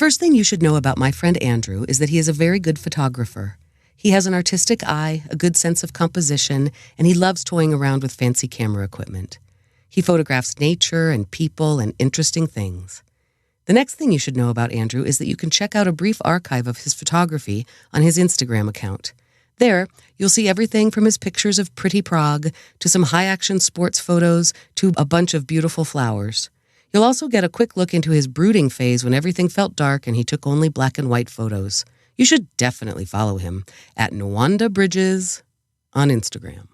first thing you should know about my friend Andrew is that he is a very good photographer. He has an artistic eye, a good sense of composition, and he loves toying around with fancy camera equipment. He photographs nature and people and interesting things. The next thing you should know about Andrew is that you can check out a brief archive of his photography on his Instagram account. There, you'll see everything from his pictures of pretty Prague to some high-action sports photos to a bunch of beautiful flowers. You'll also get a quick look into his brooding phase when everything felt dark and he took only black and white photos. You should definitely follow him at Nwanda Bridges on Instagram.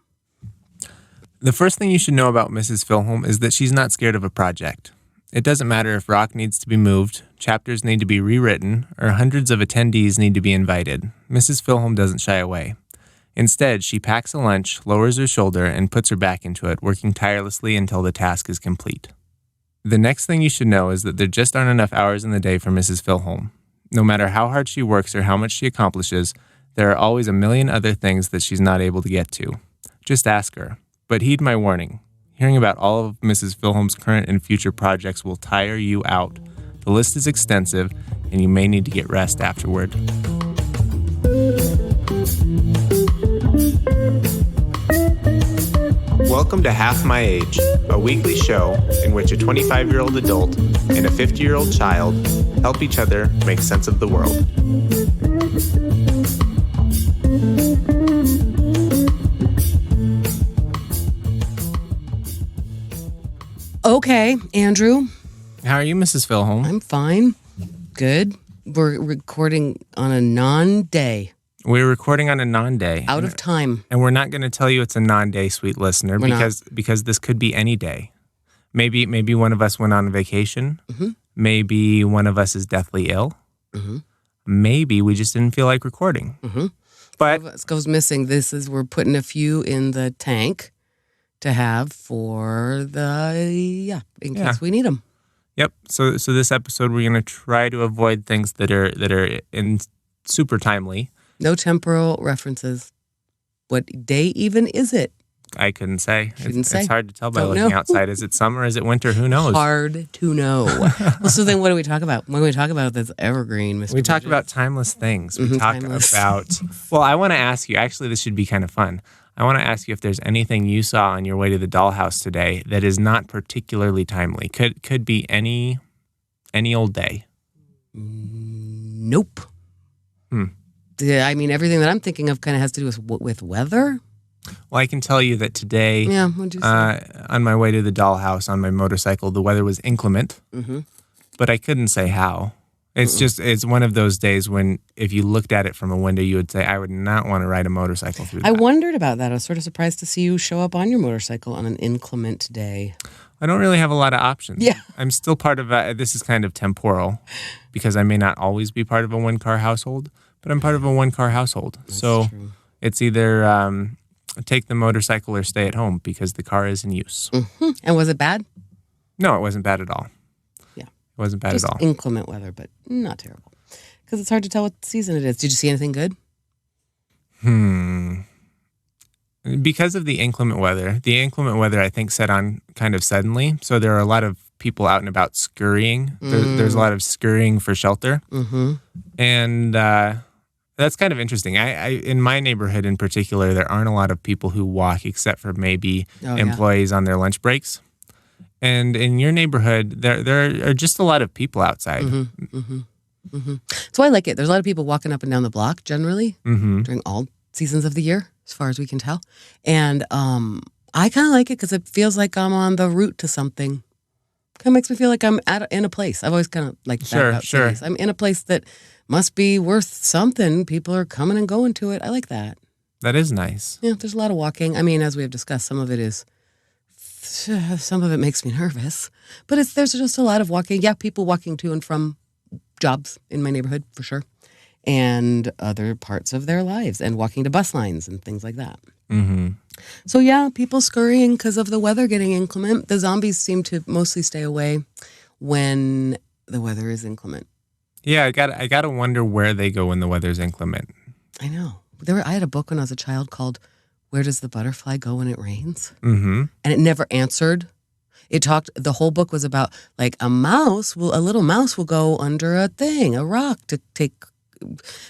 The first thing you should know about Mrs. Filholm is that she's not scared of a project. It doesn't matter if rock needs to be moved, chapters need to be rewritten, or hundreds of attendees need to be invited. Mrs. Filholm doesn't shy away. Instead, she packs a lunch, lowers her shoulder, and puts her back into it, working tirelessly until the task is complete. The next thing you should know is that there just aren't enough hours in the day for Mrs. Filholm. No matter how hard she works or how much she accomplishes, there are always a million other things that she's not able to get to. Just ask her. But heed my warning. Hearing about all of Mrs. Filholm's current and future projects will tire you out. The list is extensive, and you may need to get rest afterward. Welcome to Half My Age, a weekly show in which a 25-year-old adult and a 50-year-old child help each other make sense of the world. Okay, Andrew. How are you, Mrs. Filholm? I'm fine. Good. We're recording on a non-day. We're recording on a non-day. Out of time. And we're not going to tell you it's a non-day, sweet listener, because this could be any day. Maybe one of us went on vacation. Mm-hmm. Maybe one of us is deathly ill. Mm-hmm. Maybe we just didn't feel like recording. Mm-hmm. But this goes missing. We're putting a few in the tank to have for in case we need them. Yep. So this episode we're going to try to avoid things that are in super timely. No temporal references. What day even is it? I couldn't say. It's hard to tell by looking outside. Is it summer? Is it winter? Who knows? Hard to know. Well, so then what do we talk about? When we talk about this evergreen, Mr. We talk about timeless things. We talk about... Well, I want to ask you. Actually, this should be kind of fun. I want to ask you if there's anything you saw on your way to the dollhouse today that is not particularly timely. Could be any old day. Nope. I mean, everything that I'm thinking of kind of has to do with weather. Well, I can tell you that today, what'd you say? On my way to the dollhouse on my motorcycle, the weather was inclement, but I couldn't say how. It's one of those days when if you looked at it from a window, you would say, I would not want to ride a motorcycle through that. I wondered about that. I was sort of surprised to see you show up on your motorcycle on an inclement day. I don't really have a lot of options. Yeah. I'm still part of this is kind of temporal because I may not always be part of a one-car household, but I'm part of a one-car household. That's so true. It's either take the motorcycle or stay at home because the car is in use. Mm-hmm. And was it bad? No, it wasn't bad at all. Yeah. It wasn't bad Just at all. Inclement weather, but not terrible. Because it's hard to tell what season it is. Did you see anything good? Because of the inclement weather, I think, set on kind of suddenly. So there are a lot of people out and about scurrying. There's a lot of scurrying for shelter. Mm-hmm. And that's kind of interesting. I in my neighborhood in particular, there aren't a lot of people who walk except for maybe employees on their lunch breaks. And in your neighborhood, there are just a lot of people outside. Mm-hmm. Mm-hmm. Mm-hmm. So I like it. There's a lot of people walking up and down the block generally during all seasons of the year, as far as we can tell. And I kind of like it because it feels like I'm on the route to something. Kind of makes me feel like I'm in a place. I've always kind of liked that about cities. I'm in a place that must be worth something. People are coming and going to it. I like that. That is nice. Yeah, there's a lot of walking. I mean, as we have discussed, some of it makes me nervous. But there's just a lot of walking. Yeah, people walking to and from jobs in my neighborhood, for sure. And other parts of their lives. And walking to bus lines and things like that. Mm-hmm. So yeah, people scurrying because of the weather getting inclement. The zombies seem to mostly stay away when the weather is inclement. Yeah, I gotta wonder where they go when the weather's inclement. I know. I had a book when I was a child called "Where Does the Butterfly Go When It Rains?" Mm-hmm. And it never answered. The whole book was about like a little mouse will go under a rock to take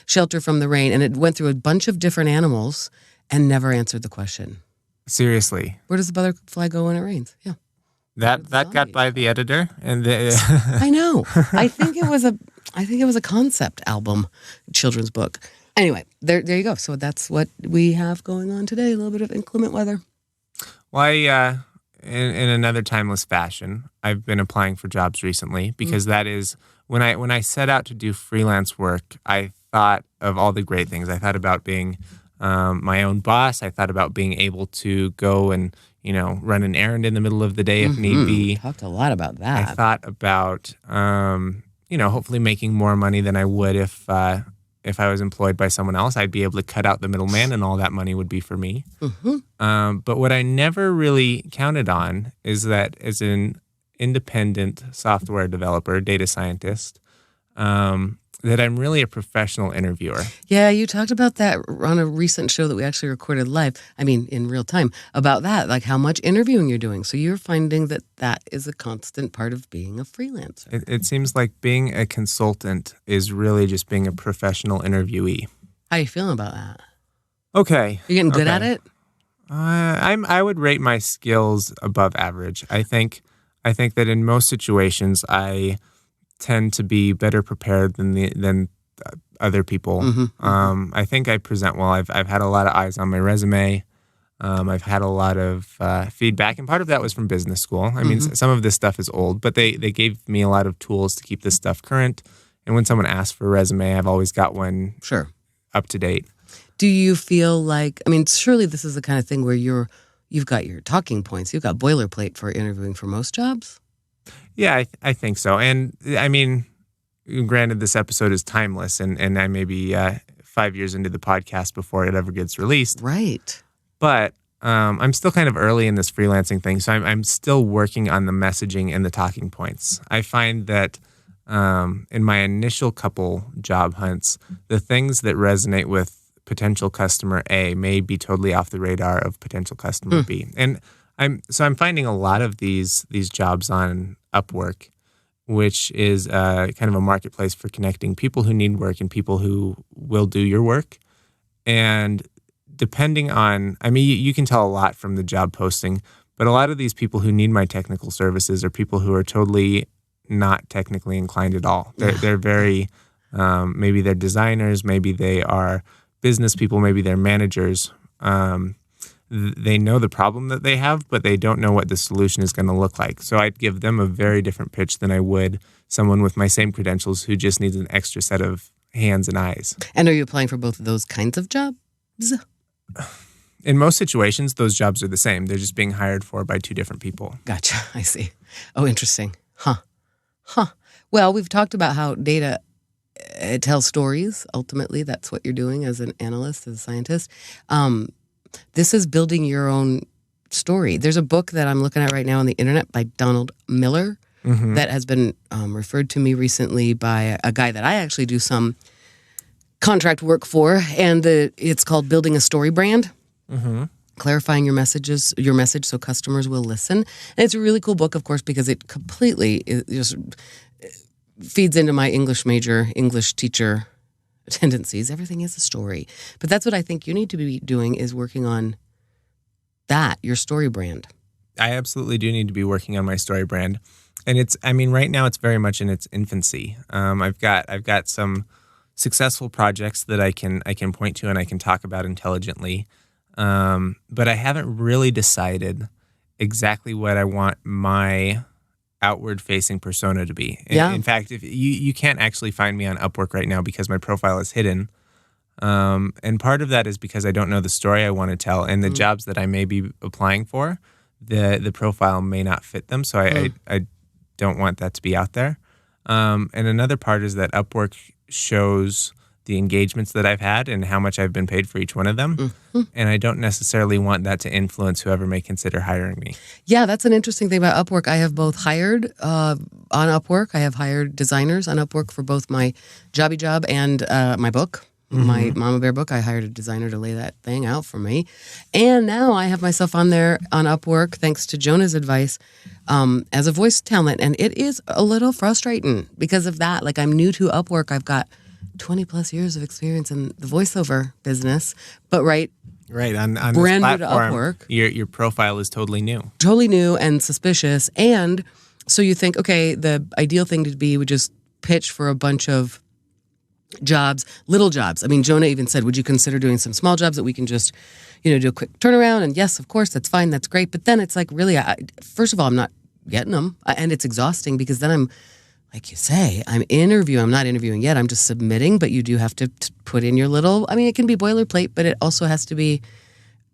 shelter from the rain. And it went through a bunch of different animals and never answered the question. Seriously. Where does the butterfly go when it rains? Yeah. That got by the editor and I know. I think it was a concept album, children's book. Anyway, there you go. So that's what we have going on today. A little bit of inclement weather. Well, in another timeless fashion, I've been applying for jobs recently because that is when I set out to do freelance work, I thought of all the great things. I thought about being my own boss. I thought about being able to go and run an errand in the middle of the day if need be. Talked a lot about that. I thought about hopefully making more money than I would if I was employed by someone else. I'd be able to cut out the middleman and all that money would be for me. But what I never really counted on is that as an independent software developer, data scientist, that I'm really a professional interviewer. Yeah, you talked about that on a recent show that we actually recorded live, in real time, about that, like how much interviewing you're doing. So you're finding that is a constant part of being a freelancer. It seems like being a consultant is really just being a professional interviewee. How are you feeling about that? Okay. You getting good at it? I would rate my skills above average. I think that in most situations I tend to be better prepared than other people. I think I present well. I've had a lot of eyes on my resume. I've had a lot of feedback, and part of that was from business school. I mean, some of this stuff is old, but they gave me a lot of tools to keep this stuff current. And when someone asks for a resume, I've always got one up to date. Do you feel like, surely this is the kind of thing where you've got your talking points, you've got boilerplate for interviewing for most jobs? Yeah, I think so. And granted, this episode is timeless, and I may be 5 years into the podcast before it ever gets released. Right. But I'm still kind of early in this freelancing thing, so I'm still working on the messaging and the talking points. I find that in my initial couple job hunts, the things that resonate with potential customer A may be totally off the radar of potential customer B. And I'm finding a lot of these jobs on Upwork, which is kind of a marketplace for connecting people who need work and people who will do your work. And depending on, you can tell a lot from the job posting, but a lot of these people who need my technical services are people who are totally not technically inclined at all. They're very, maybe they're designers, maybe they are business people, maybe they're managers. They know the problem that they have, but they don't know what the solution is going to look like. So I'd give them a very different pitch than I would someone with my same credentials who just needs an extra set of hands and eyes. And are you applying for both of those kinds of jobs? In most situations, those jobs are the same. They're just being hired for by two different people. Gotcha. I see. Oh, interesting. Huh. Well, we've talked about how data tells stories. Ultimately, that's what you're doing as an analyst, as a scientist. This is building your own story. There's a book that I'm looking at right now on the internet by Donald Miller that has been referred to me recently by a guy that I actually do some contract work for, and it's called Building a Story Brand. Clarifying your message so customers will listen. And it's a really cool book, of course, because it completely just feeds into my English teacher tendencies. Everything is a story. But that's what I think you need to be doing, is working on that, your story brand. I absolutely do need to be working on my story brand. And right now it's very much in its infancy. I've got some successful projects that I can point to and I can talk about intelligently. But I haven't really decided exactly what I want my outward-facing persona to be. In fact, if you can't actually find me on Upwork right now because my profile is hidden. And part of that is because I don't know the story I want to tell, and the jobs that I may be applying for, the profile may not fit them, so I don't want that to be out there. And another part is that Upwork shows the engagements that I've had and how much I've been paid for each one of them. And I don't necessarily want that to influence whoever may consider hiring me. Yeah, that's an interesting thing about Upwork. I have both hired on Upwork. I have hired designers on Upwork for both my jobby job and my book, My Mama Bear book, I hired a designer to lay that thing out for me. And now I have myself on there on Upwork, thanks to Jonah's advice, as a voice talent. And it is a little frustrating because of that. Like, I'm new to Upwork. I've got 20 plus years of experience in the voiceover business. But Right, on brand this new to platform, Upwork. Your profile is totally new. Totally new and suspicious. And so you think, okay, the ideal thing to be would just pitch for a bunch of jobs, little jobs. I mean, Jonah even said, would you consider doing some small jobs that we can just, do a quick turnaround? And yes, of course, that's fine. That's great. But then it's like, really, first of all, I'm not getting them. And it's exhausting because then I'm, like you say, I'm not interviewing yet. I'm just submitting, but you do have to put in your little, it can be boilerplate, but it also has to be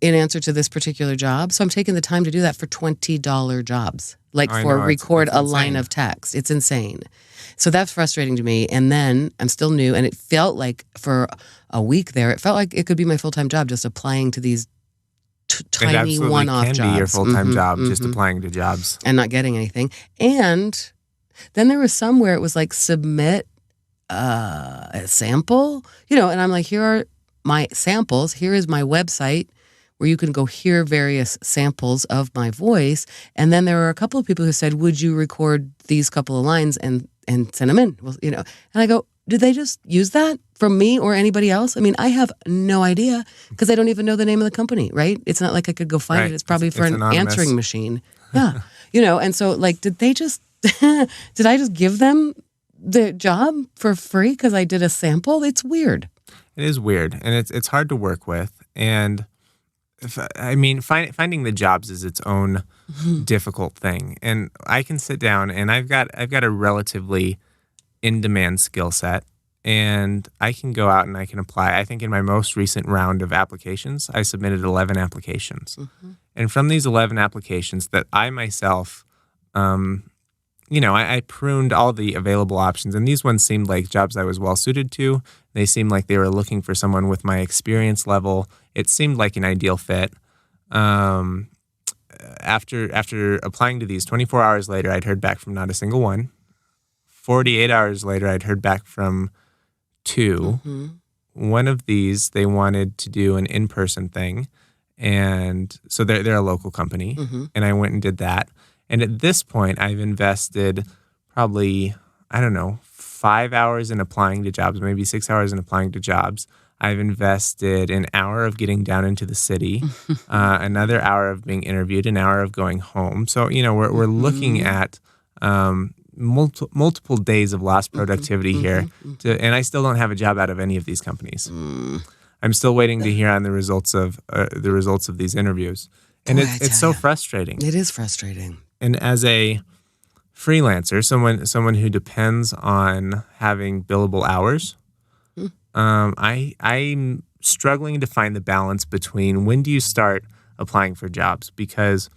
in answer to this particular job. So I'm taking the time to do that for $20 jobs, record a line of text. It's insane. So that's frustrating to me. And then I'm still new. And it felt like for a week there, it felt like it could be my full-time job, just applying to these tiny one-off jobs. It absolutely can be your full-time job, just applying to jobs. And not getting anything. And then there was some where it was like, submit a sample, and I'm like, here are my samples. Here is my website where you can go hear various samples of my voice. And then there were a couple of people who said, would you record these couple of lines and send them in? Well, and I go, did they just use that from me or anybody else? I have no idea because I don't even know the name of the company, right? It's not like I could go find it. It's probably for an answering machine. Yeah. And so did they just, did I just give them the job for free because I did a sample? It's weird. It is weird. And it's hard to work with. And finding the jobs is its own difficult thing. And I can sit down and I've got a relatively in-demand skill set, and I can go out and I can apply. I think in my most recent round of applications, I submitted 11 applications. And from these 11 applications that I myself, I pruned all the available options, and these ones seemed like jobs I was well suited to. They seemed like they were looking for someone with my experience level. It seemed like an ideal fit. After applying to these, 24 hours later, I'd heard back from not a single one. 48 hours later, I'd heard back from 2. One of these, they wanted to do an in-person thing, and so they're a local company, and I went and did that. And at this point, I've invested probably, 5 hours in applying to jobs, maybe 6 hours in applying to jobs. I've invested an hour of getting down into the city, another hour of being interviewed, an hour of going home. So, we're looking at multiple days of lost productivity here. And I still don't have a job out of any of these companies. I'm still waiting to hear on the results of these interviews. And it's so frustrating. It is frustrating. And as a freelancer, someone who depends on having billable hours, I'm struggling to find the balance between when do you start applying for jobs, because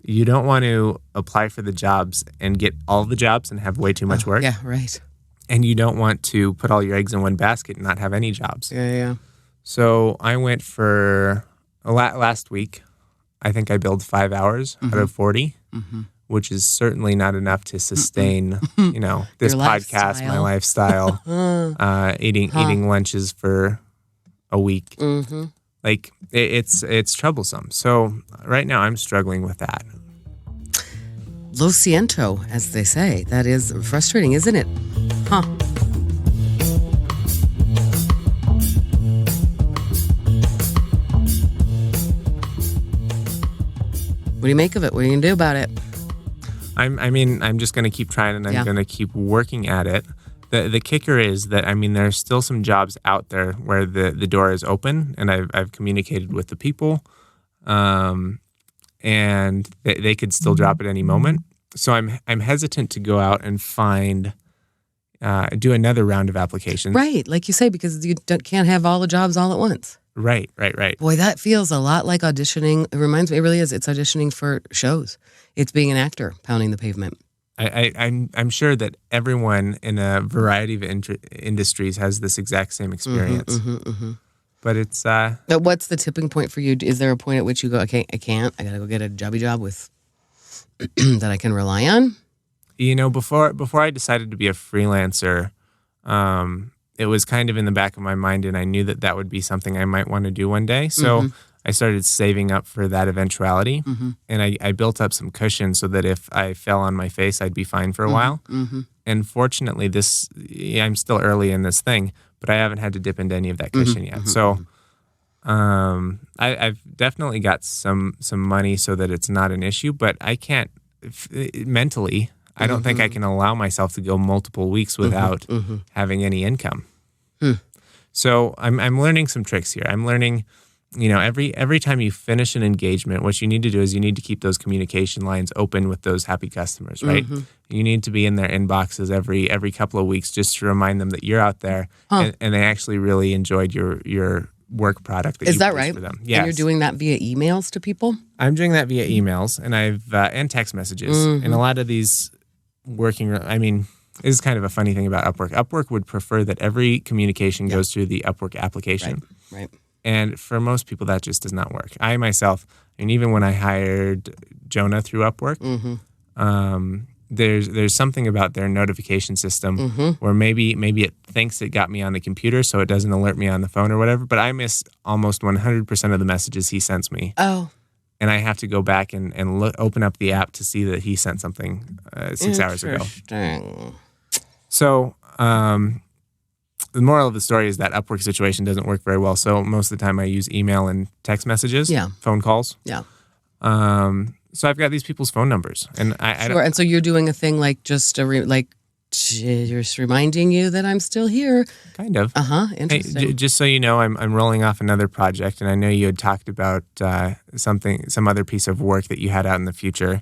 you don't want to apply for the jobs and get all the jobs and have way too much work. Yeah, right. And you don't want to put all your eggs in one basket and not have any jobs. Yeah. So I went for last week. I think I billed 5 hours out of 40, which is certainly not enough to sustain, this podcast, my lifestyle, eating lunches for a week. Like it's troublesome. So right now I'm struggling with that. Lo siento, as they say. That is frustrating, isn't it? Huh. What do you make of it? What are you going to do about it? I'm just going to keep trying, and I'm going to keep working at it. The kicker is that, there's still some jobs out there where the door is open, and I've communicated with the people, and they could still drop at any moment. So I'm hesitant to go out and do another round of applications. Right, like you say, because you can't have all the jobs all at once. Right. Boy, that feels a lot like auditioning. It reminds me, it really is. It's auditioning for shows. It's being an actor pounding the pavement. I'm sure that everyone in a variety of industries has this exact same experience. But it's... But what's the tipping point for you? Is there a point at which you go, okay, I can't. I got to go get a job with that I can rely on? Before I decided to be a freelancer, it was kind of in the back of my mind, and I knew that that would be something I might want to do one day. So I started saving up for that eventuality, and I built up some cushion so that if I fell on my face, I'd be fine for a while. And fortunately, I'm still early in this thing, but I haven't had to dip into any of that cushion yet. So I've definitely got some money so that it's not an issue, but I can't mentally. I don't think I can allow myself to go multiple weeks without having any income. So I'm learning some tricks here. I'm learning, every time you finish an engagement, what you need to do is you need to keep those communication lines open with those happy customers, right? You need to be in their inboxes every couple of weeks just to remind them that you're out there and they actually really enjoyed your work product. Is that right? For them. Yes. And you're doing that via emails to people? I'm doing that via emails, and and text messages. And a lot of these this is kind of a funny thing about Upwork. Upwork would prefer that every communication goes through the Upwork application. Right. And for most people, that just does not work. I myself, and even when I hired Jonah through Upwork, there's something about their notification system where maybe it thinks it got me on the computer, so it doesn't alert me on the phone or whatever. But I miss almost 100% of the messages he sends me. Oh. And I have to go back and open up the app to see that he sent something 6 hours ago. Interesting. So the moral of the story is that Upwork situation doesn't work very well. So most of the time I use email and text messages, phone calls. Yeah. So I've got these people's phone numbers, and I don't. And so you're doing a thing like just just reminding you that I'm still here. Kind of. Interesting. Hey, just so you know, I'm rolling off another project, and I know you had talked about some other piece of work that you had out in the future.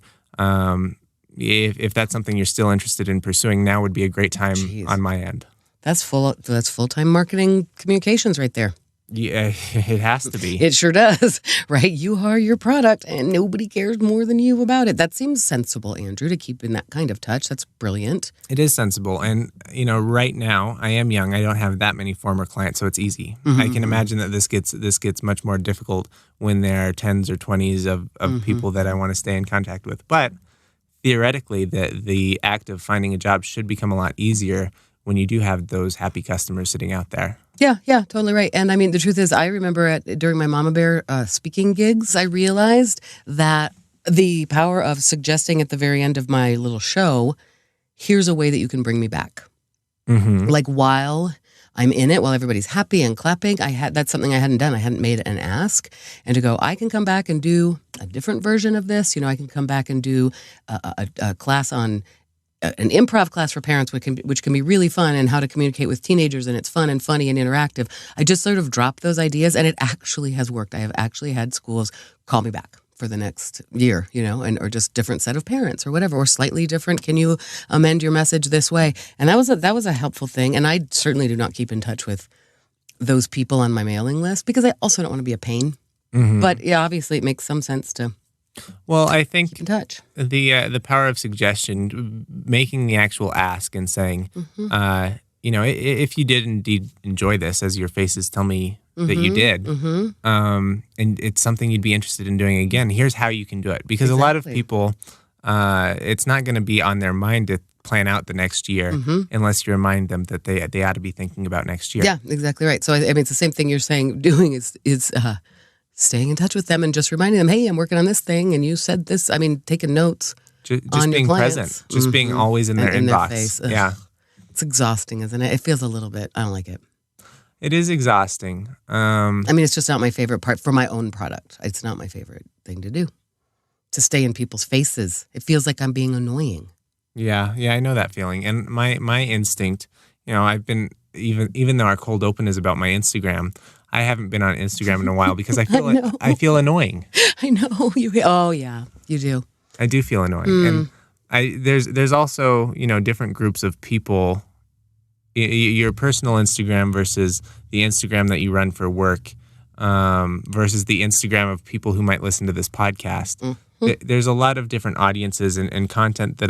If that's something you're still interested in pursuing, now would be a great time on my end. That's full-time marketing communications right there. Yeah, it has to be. It sure does, right? You are your product, and nobody cares more than you about it. That seems sensible, Andrew, to keep in that kind of touch. That's brilliant. It is sensible. And, right now, I am young. I don't have that many former clients, so it's easy. I can imagine that this gets much more difficult when there are 10s or 20s of people that I want to stay in contact with. But theoretically, the act of finding a job should become a lot easier when you do have those happy customers sitting out there. Yeah, totally right. And I mean, the truth is, I remember during my Mama Bear speaking gigs, I realized that the power of suggesting at the very end of my little show, here's a way that you can bring me back. Like while I'm in it, while everybody's happy and clapping, that's something I hadn't done. I hadn't made an ask. And to go, I can come back and do a different version of this. I can come back and do a class on an improv class for parents, which can be really fun, and how to communicate with teenagers, and it's fun and funny and interactive. I just sort of dropped those ideas, and it actually has worked. I have actually had schools call me back for the next year, or just different set of parents or whatever, or slightly different. Can you amend your message this way? And that was a helpful thing. And I certainly do not keep in touch with those people on my mailing list because I also don't want to be a pain. But yeah, obviously it makes some sense to. Well, I think keep in touch. The power of suggestion, making the actual ask and saying, if you did indeed enjoy this, as your faces tell me that you did, and it's something you'd be interested in doing again, here's how you can do it. Because a lot of people, it's not going to be on their mind to plan out the next year unless you remind them that they ought to be thinking about next year. Yeah, exactly right. So I mean, it's the same thing you're saying. Doing is staying in touch with them and just reminding them, hey, I'm working on this thing, and you said this. I mean, taking notes. Just being present. Just being always in their inbox. Their face. Yeah. It's exhausting, isn't it? It feels a little bit. I don't like it. It is exhausting. I mean, it's just not my favorite part for my own product. It's not my favorite thing to do. To stay in people's faces. It feels like I'm being annoying. Yeah, I know that feeling. And my instinct, I've been, even though our cold open is about my Instagram, I haven't been on Instagram in a while because I feel annoying. I know Oh yeah, you do. I do feel annoying, and there's also different groups of people. Your personal Instagram versus the Instagram that you run for work, versus the Instagram of people who might listen to this podcast. There's a lot of different audiences and content that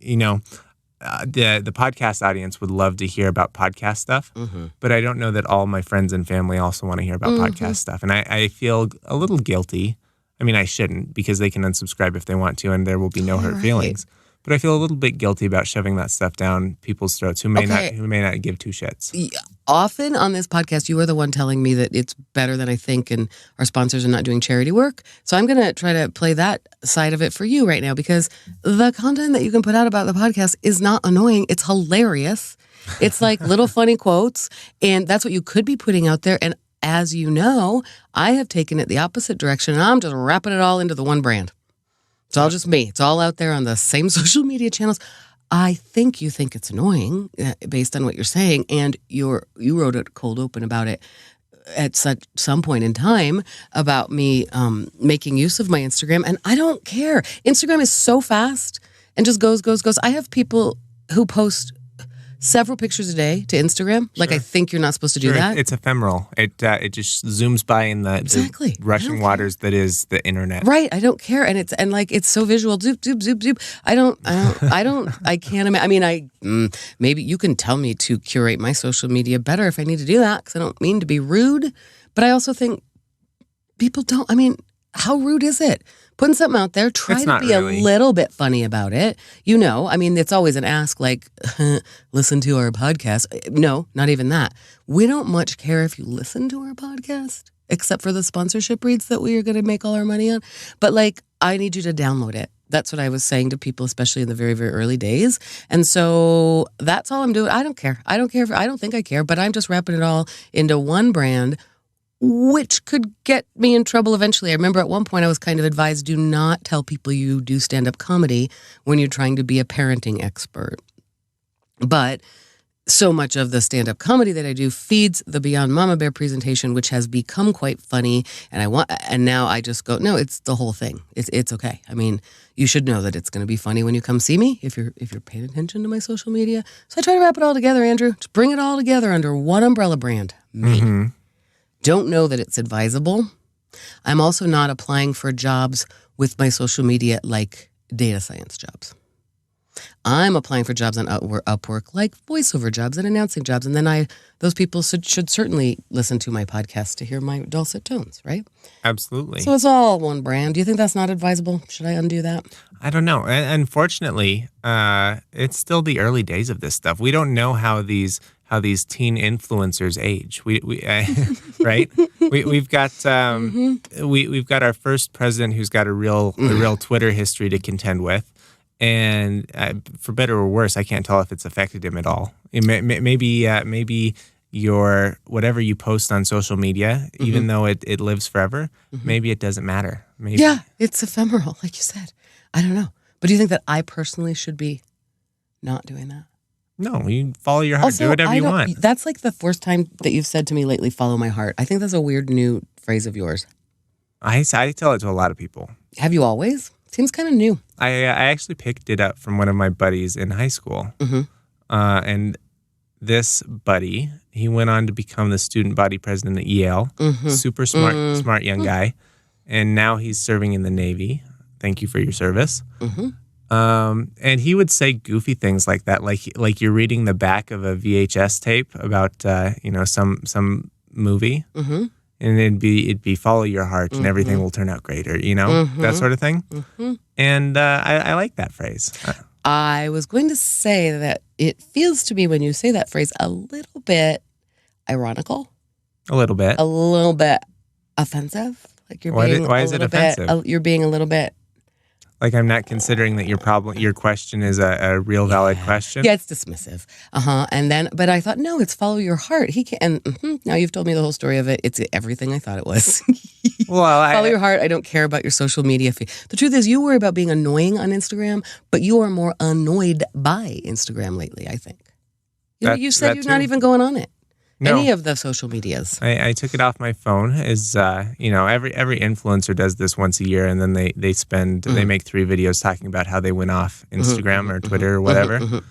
the podcast audience would love to hear about podcast stuff, but I don't know that all my friends and family also want to hear about podcast stuff. And I feel a little guilty. I mean, I shouldn't, because they can unsubscribe if they want to, and there will be no hurt feelings. But I feel a little bit guilty about shoving that stuff down people's throats who may not give two shits. Often on this podcast, you are the one telling me that it's better than I think and our sponsors are not doing charity work. So I'm going to try to play that side of it for you right now, because the content that you can put out about the podcast is not annoying. It's hilarious. It's like little funny quotes, and that's what you could be putting out there. And as you know, I have taken it the opposite direction, and I'm just wrapping it all into the one brand. It's all just me. It's all out there on the same social media channels. I think you think it's annoying based on what you're saying, and you wrote a cold open about it at some point in time about me making use of my Instagram, and I don't care. Instagram is so fast and just goes. I have people who post several pictures a day to Instagram. Like, I think you're not supposed to do that. It's ephemeral. It just zooms by in the rushing waters that is the internet. Right. I don't care. And it's so visual. Zoop, zoop, zoop, zoop. I can't imagine. I mean, maybe you can tell me to curate my social media better if I need to do that, because I don't mean to be rude. But I also think people don't. I mean, how rude is it? Putting something out there, try to be a little bit funny about it. I mean, it's always an ask like, listen to our podcast. No, not even that. We don't much care if you listen to our podcast, except for the sponsorship reads that we are going to make all our money on. But I need you to download it. That's what I was saying to people, especially in the very, very early days. And so that's all I'm doing. I don't care. I don't think I care, but I'm just wrapping it all into one brand, which could get me in trouble eventually. I remember at one point I was kind of advised, do not tell people you do stand-up comedy when you're trying to be a parenting expert. But so much of the stand-up comedy that I do feeds the Beyond Mama Bear presentation, which has become quite funny. And now I just go, no, it's the whole thing. It's okay. I mean, you should know that it's going to be funny when you come see me if you're paying attention to my social media. So I try to wrap it all together, Andrew. Just bring it all together under one umbrella brand. Me. Mm-hmm. Don't know that it's advisable. I'm also not applying for jobs with my social media like data science jobs. I'm applying for jobs on Upwork like voiceover jobs and announcing jobs. And then those people should certainly listen to my podcast to hear my dulcet tones, right? Absolutely. So it's all one brand. Do you think that's not advisable? Should I undo that? I don't know. Unfortunately, it's still the early days of this stuff. We don't know how these teen influencers age. Right? We've got we've got our first president who's got a real Twitter history to contend with, and for better or worse, I can't tell if it's affected him at all. Maybe your whatever you post on social media, even though it lives forever, maybe it doesn't matter. Maybe. Yeah, it's ephemeral, like you said. I don't know, but do you think that I personally should be not doing that? No, you follow your heart. Also, do whatever you want. That's like the first time that you've said to me lately, follow my heart. I think that's a weird new phrase of yours. I tell it to a lot of people. Have you always? Seems kind of new. I actually picked it up from one of my buddies in high school. And this buddy, he went on to become the student body president at Yale. Super smart young guy. And now he's serving in the Navy. Thank you for your service. And he would say goofy things like that, like you're reading the back of a VHS tape about some movie, and it'd be follow your heart and everything will turn out great, or that sort of thing. And I like that phrase. I was going to say that it feels to me when you say that phrase a little bit ironical, a little bit offensive. Like you're being why is it offensive? You're being a little bit. Like I'm not considering that your question is a real valid question. Yeah, it's dismissive. But I thought, no, it's follow your heart. He can. And now you've told me the whole story of it. It's everything I thought it was. Well, follow your heart. I don't care about your social media feed. The truth is, you worry about being annoying on Instagram, but you are more annoyed by Instagram lately, I think. You said you're not even going on it. No. Any of the social medias. I took it off my phone. Every influencer does this once a year, and then they make 3 videos talking about how they went off Instagram or Twitter or whatever.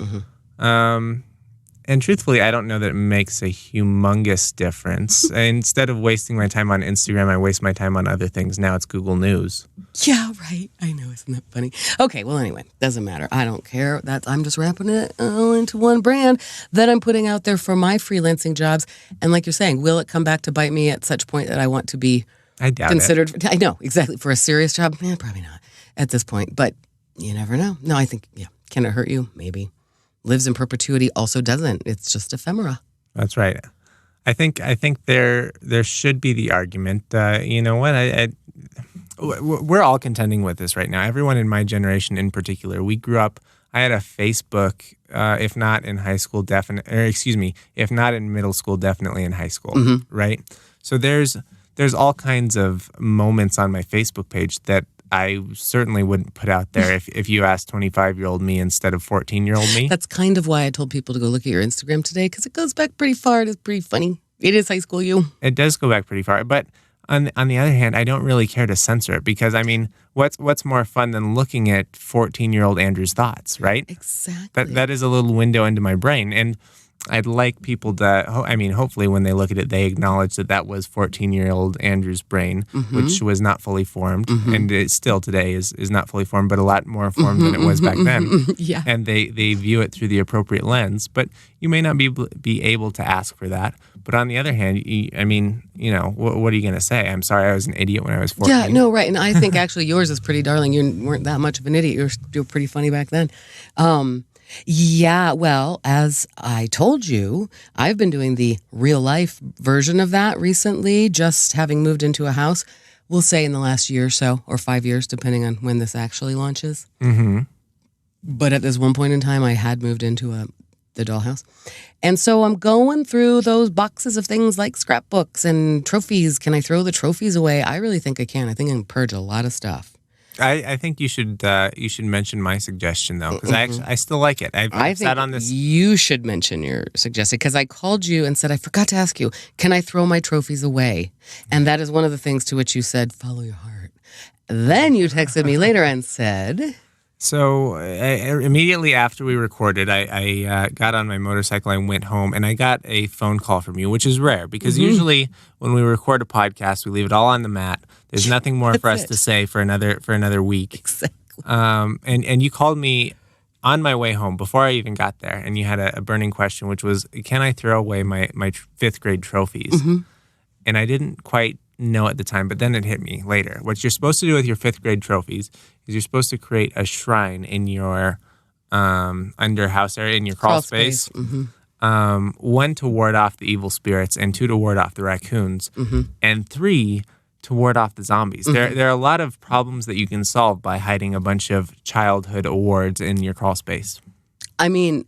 And truthfully, I don't know that it makes a humongous difference. Instead of wasting my time on Instagram, I waste my time on other things. Now it's Google News. Yeah, right. I know. Isn't that funny? Okay, well, anyway, doesn't matter. I don't care. I'm just wrapping it all into one brand that I'm putting out there for my freelancing jobs. And like you're saying, will it come back to bite me at such point that I want to be considered? I know, exactly. For a serious job? Probably not at this point. But you never know. No, I think, Can it hurt you? Maybe. Lives in perpetuity also doesn't. It's just ephemera. That's right. I think there should be the argument. You know what? We're all contending with this right now. Everyone in my generation, in particular, we grew up. I had a Facebook, if not in high school, if not in middle school, definitely in high school, right? So there's all kinds of moments on my Facebook page that I certainly wouldn't put out there if you asked 25-year-old me instead of 14-year-old me. That's kind of why I told people to go look at your Instagram today, because it goes back pretty far. It's pretty funny. It is high school you. It does go back pretty far. But on the other hand, I don't really care to censor it because, I mean, what's more fun than looking at 14-year-old Andrew's thoughts, right? Exactly. That is a little window into my brain. And I'd like people to, hopefully when they look at it, they acknowledge that was 14-year-old Andrew's brain, which was not fully formed. And it still today is not fully formed, but a lot more formed than it was back then. Yeah. And they view it through the appropriate lens. But you may not be able to ask for that. But on the other hand, what are you going to say? I'm sorry, I was an idiot when I was 14. Yeah, no, right. And I think actually yours is pretty darling. You weren't that much of an idiot. You were pretty funny back then. Yeah, well, as I told you, I've been doing the real life version of that recently, just having moved into a house, we'll say in the last year or so, or 5 years, depending on when this actually launches. But at this one point in time, I had moved into the dollhouse. And so I'm going through those boxes of things like scrapbooks and trophies. Can I throw the trophies away? I really think I can. I think I can purge a lot of stuff. I think you should mention my suggestion though, because I still like it. I think sat on this. You should mention your suggestion, because I called you and said I forgot to ask you, can I throw my trophies away? And that is one of the things to which you said, follow your heart. Then you texted me later and said. So immediately after we recorded, I got on my motorcycle and went home, and I got a phone call from you, which is rare because usually when we record a podcast, we leave it all on the mat. There's nothing more for us to say for another week. Exactly. And you called me on my way home before I even got there, and you had a burning question, which was, can I throw away my fifth grade trophies? And I didn't quite know at the time, but then it hit me later. What you're supposed to do with your fifth grade trophies is you're supposed to create a shrine in your under house area, in your crawl space. One, to ward off the evil spirits, and 2, to ward off the raccoons, and 3, to ward off the zombies. There are a lot of problems that you can solve by hiding a bunch of childhood awards in your crawl space. I mean,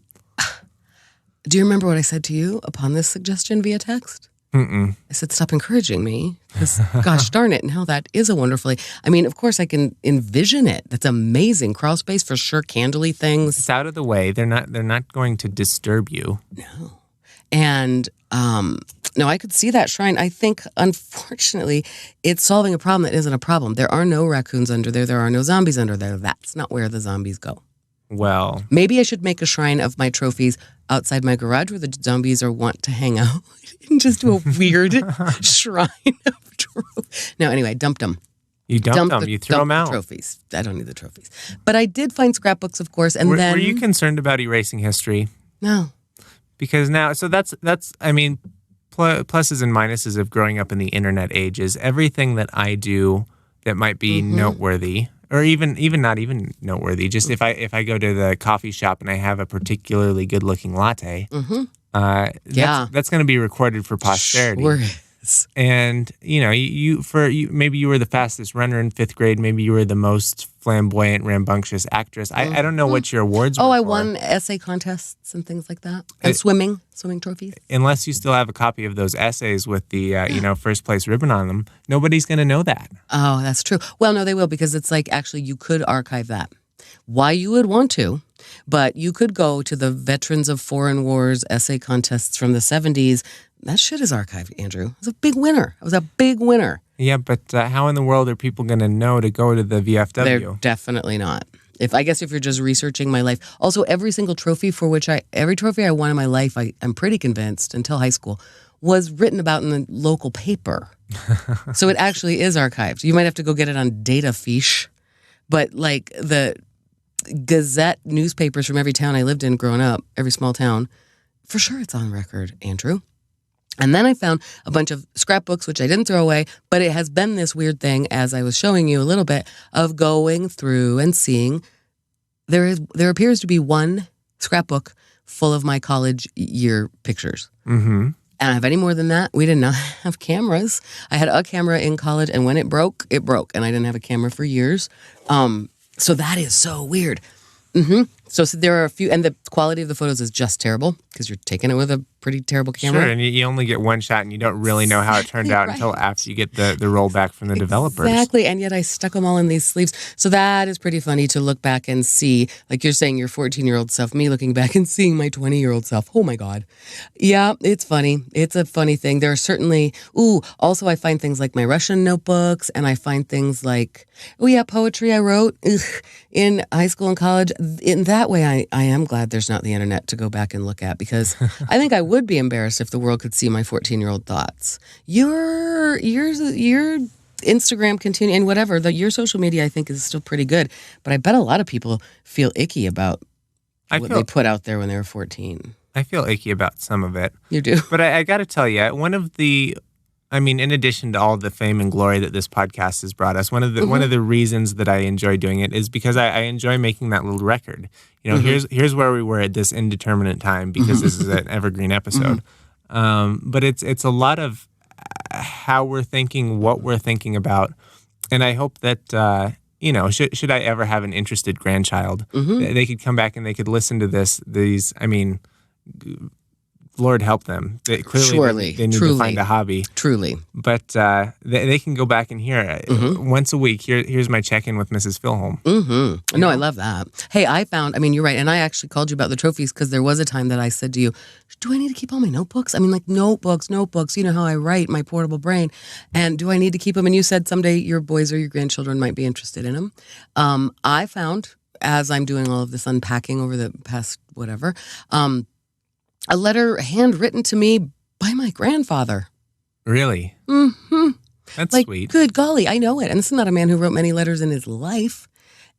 do you remember what I said to you upon this suggestion via text? I said, stop encouraging me, because gosh darn it, now that is a wonderfully, I mean, of course I can envision it. That's amazing. Crawl space for sure, candly things. It's out of the way. They're not going to disturb you. No. And no, I could see that shrine. I think, unfortunately, it's solving a problem that isn't a problem. There are no raccoons under there. There are no zombies under there. That's not where the zombies go. Well, maybe I should make a shrine of my trophies outside my garage where the zombies want to hang out and just do a weird shrine of trophies. No, anyway, dumped them. You dumped them. You threw them out. Trophies. I don't need the trophies. But I did find scrapbooks, of course. And were then you concerned about erasing history? No. Because now, so that's I mean, pluses and minuses of growing up in the internet age is everything that I do that might be noteworthy, or even not even noteworthy. Just if I go to the coffee shop and I have a particularly good looking latte, that's going to be recorded for posterity. Sure is. And you maybe you were the fastest runner in fifth grade. Maybe you were the most flamboyant, rambunctious actress. I don't know what your awards were. I won essay contests and things like that, and swimming trophies. Unless you still have a copy of those essays with the first place ribbon on them, nobody's going to know that. Oh, that's true. Well, no, they will, because it's like, actually you could archive that. Why you would want to, but you could go to the Veterans of Foreign Wars essay contests from the 70s. That shit is archived, Andrew. It was a big winner. It was a big winner. Yeah, but how in the world are people going to know to go to the VFW? They're definitely not. If you're just researching my life. Also, every single trophy every trophy I won in my life, I'm pretty convinced, until high school, was written about in the local paper. So it actually is archived. You might have to go get it on Datafiche. But like the Gazette newspapers from every town I lived in growing up, every small town, for sure it's on record, Andrew. And then I found a bunch of scrapbooks, which I didn't throw away, but it has been this weird thing, as I was showing you a little bit, of going through and seeing there appears to be one scrapbook full of my college year pictures. Mm-hmm. And I have any more than that? We did not have cameras. I had a camera in college, and when it broke, and I didn't have a camera for years. So that is so weird. Mm-hmm. So there are a few, and the quality of the photos is just terrible because you're taking it with a pretty terrible camera. Sure, and you only get one shot, and you don't really know how it turned out until after you get the rollback from the developers. Exactly, and yet I stuck them all in these sleeves. So that is pretty funny to look back and see, like you're saying, your 14-year-old self, me looking back and seeing my 20-year-old self. Oh my God. Yeah, it's funny. It's a funny thing. There are certainly, also I find things like my Russian notebooks, and I find things like, poetry I wrote in high school and college. In that way, I am glad there's not the internet to go back and look at, because I think I would be embarrassed if the world could see my 14-year-old thoughts. Your Instagram continue and whatever, your social media I think is still pretty good, but I bet a lot of people feel icky about what they put out there when they were 14. I feel icky about some of it. You do? But I got to tell you, in addition to all the fame and glory that this podcast has brought us, one of the reasons that I enjoy doing it is because I enjoy making that little record. Here's where we were at this indeterminate time, because this is an evergreen episode. But it's a lot of how we're thinking, what we're thinking about, and I hope that should I ever have an interested grandchild, they could come back and they could listen to these. Lord help them. They need to find a hobby. Truly. But they can go back and hear it. Once a week. Here's my check-in with Mrs. Filholm. Mm-hmm. No, I love that. Hey, you're right. And I actually called you about the trophies because there was a time that I said to you, do I need to keep all my notebooks? Notebooks. You know how I write, my portable brain. And do I need to keep them? And you said someday your boys or your grandchildren might be interested in them. I found, as I'm doing all of this unpacking over the past whatever, a letter handwritten to me by my grandfather. Really? Mm-hmm. That's sweet. Good golly, I know it. And this is not a man who wrote many letters in his life,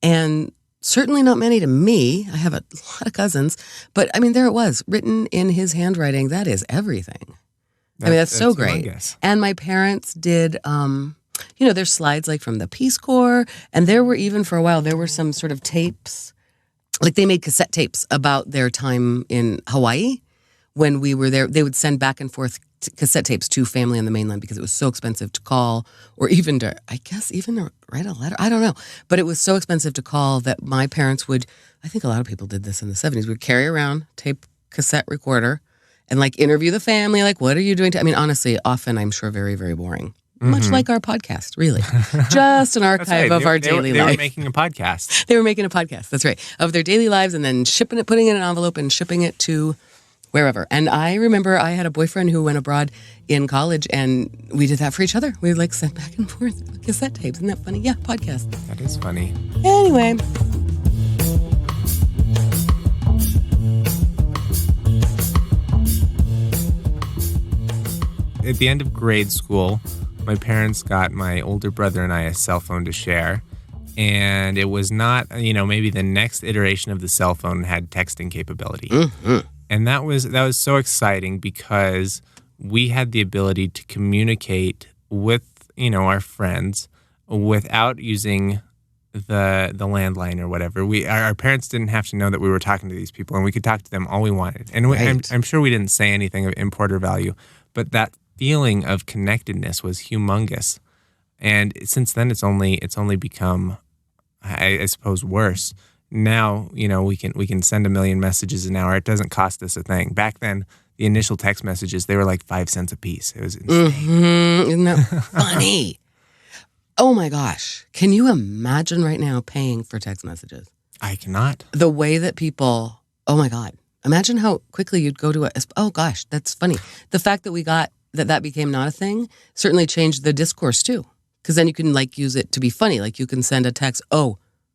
and certainly not many to me. I have a lot of cousins, but there it was, written in his handwriting. That is everything. That's so great. Humongous. And my parents did, there's slides like from the Peace Corps, and there were even for a while, there were some sort of tapes, like they made cassette tapes about their time in Hawaii. When we were there, they would send back and forth cassette tapes to family on the mainland because it was so expensive to call, or even to write a letter. I don't know. But it was so expensive to call that my parents would, I think a lot of people did this in the 70s, would carry around tape cassette recorder and interview the family. What are you doing? Honestly, often I'm sure very, very boring. Much like our podcast, really. Just an archive of our daily life. They were making a podcast. They were making a podcast, that's right, of their daily lives, and then putting it in an envelope and shipping it to wherever. And I remember I had a boyfriend who went abroad in college, and we did that for each other. We would send back and forth cassette tapes. Isn't that funny? Yeah, podcast. That is funny. Anyway. At the end of grade school, my parents got my older brother and I a cell phone to share. And it was not, maybe the next iteration of the cell phone had texting capability. Mm-hmm. And that was so exciting because we had the ability to communicate with, our friends without using the landline or whatever. Our parents didn't have to know that we were talking to these people, and we could talk to them all we wanted. And I'm sure we didn't say anything of import or value, but that feeling of connectedness was humongous. And since then, it's only become, I suppose, worse. Now, we can send 1 million messages an hour. It doesn't cost us a thing. Back then, the initial text messages, they were 5 cents a piece. It was insane. Mm-hmm. Isn't that funny? Oh my gosh. Can you imagine right now paying for text messages? I cannot. The way that people, oh my God. Imagine how quickly you'd go to oh gosh, that's funny. The fact that we got that became not a thing certainly changed the discourse too. Because then you can use it to be funny. You can send a text,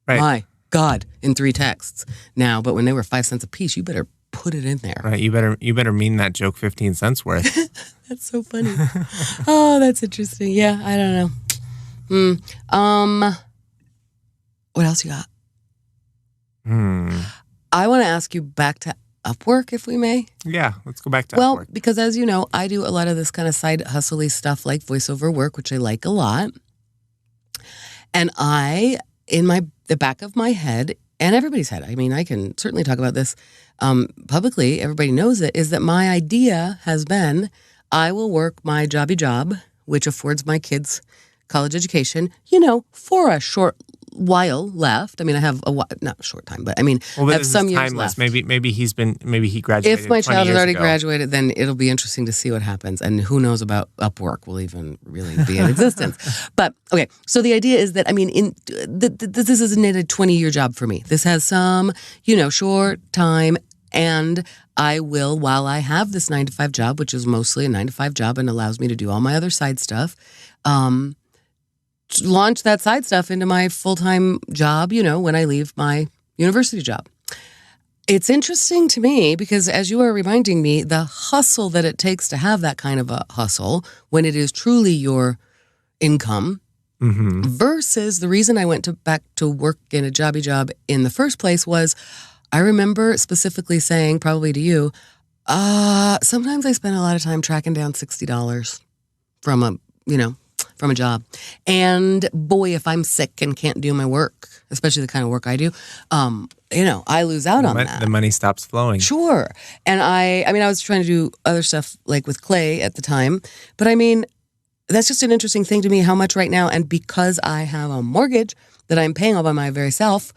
my God, in 3 texts now. But when they were 5 cents a piece, you better put it in there. Right. You better mean that joke 15 cents worth. That's so funny. Oh, that's interesting. Yeah, I don't know. What else you got? I want to ask you back to Upwork, if we may. Yeah, let's go back to Upwork. Well, because as you know, I do a lot of this kind of side hustle-y stuff like voiceover work, which I like a lot. And in the back of my head, and everybody's had, I mean, I can certainly talk about this publicly, everybody knows it, is that my idea has been I will work my jobby job, which affords my kids college education, for a short while left. I mean, I have not a short time, but I mean, I have some years left. Maybe he graduated. If my child has already ago. graduated, then it'll be interesting to see what happens, and who knows about Upwork will even really be in existence. But okay, so the idea is that, I mean, this isn't a 20-year job for me. This has some, short time, and I will, while I have this 9-to-5 job, which is mostly a 9-to-5 job and allows me to do all my other side stuff, launch that side stuff into my full-time job, when I leave my university job. It's interesting to me because, as you are reminding me, the hustle that it takes to have that kind of a hustle when it is truly your income versus the reason I went back to work in a jobby job in the first place was I remember specifically saying, probably to you, sometimes I spend a lot of time tracking down $60 from a job. And boy, if I'm sick and can't do my work, especially the kind of work I do, I lose out on that. The money stops flowing. Sure. And I was trying to do other stuff like with clay at the time, but I mean, that's just an interesting thing to me how much right now. And because I have a mortgage that I'm paying all by my very self,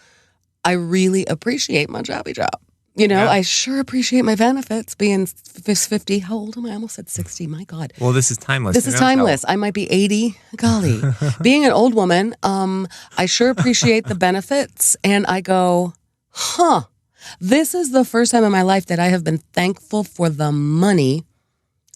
I really appreciate my jobby job. I sure appreciate my benefits being 50. How old am I? I almost said 60. My God. Well, this is timeless. This is timeless. I might be 80. Golly. Being an old woman, I sure appreciate the benefits. And I go, this is the first time in my life that I have been thankful for the money,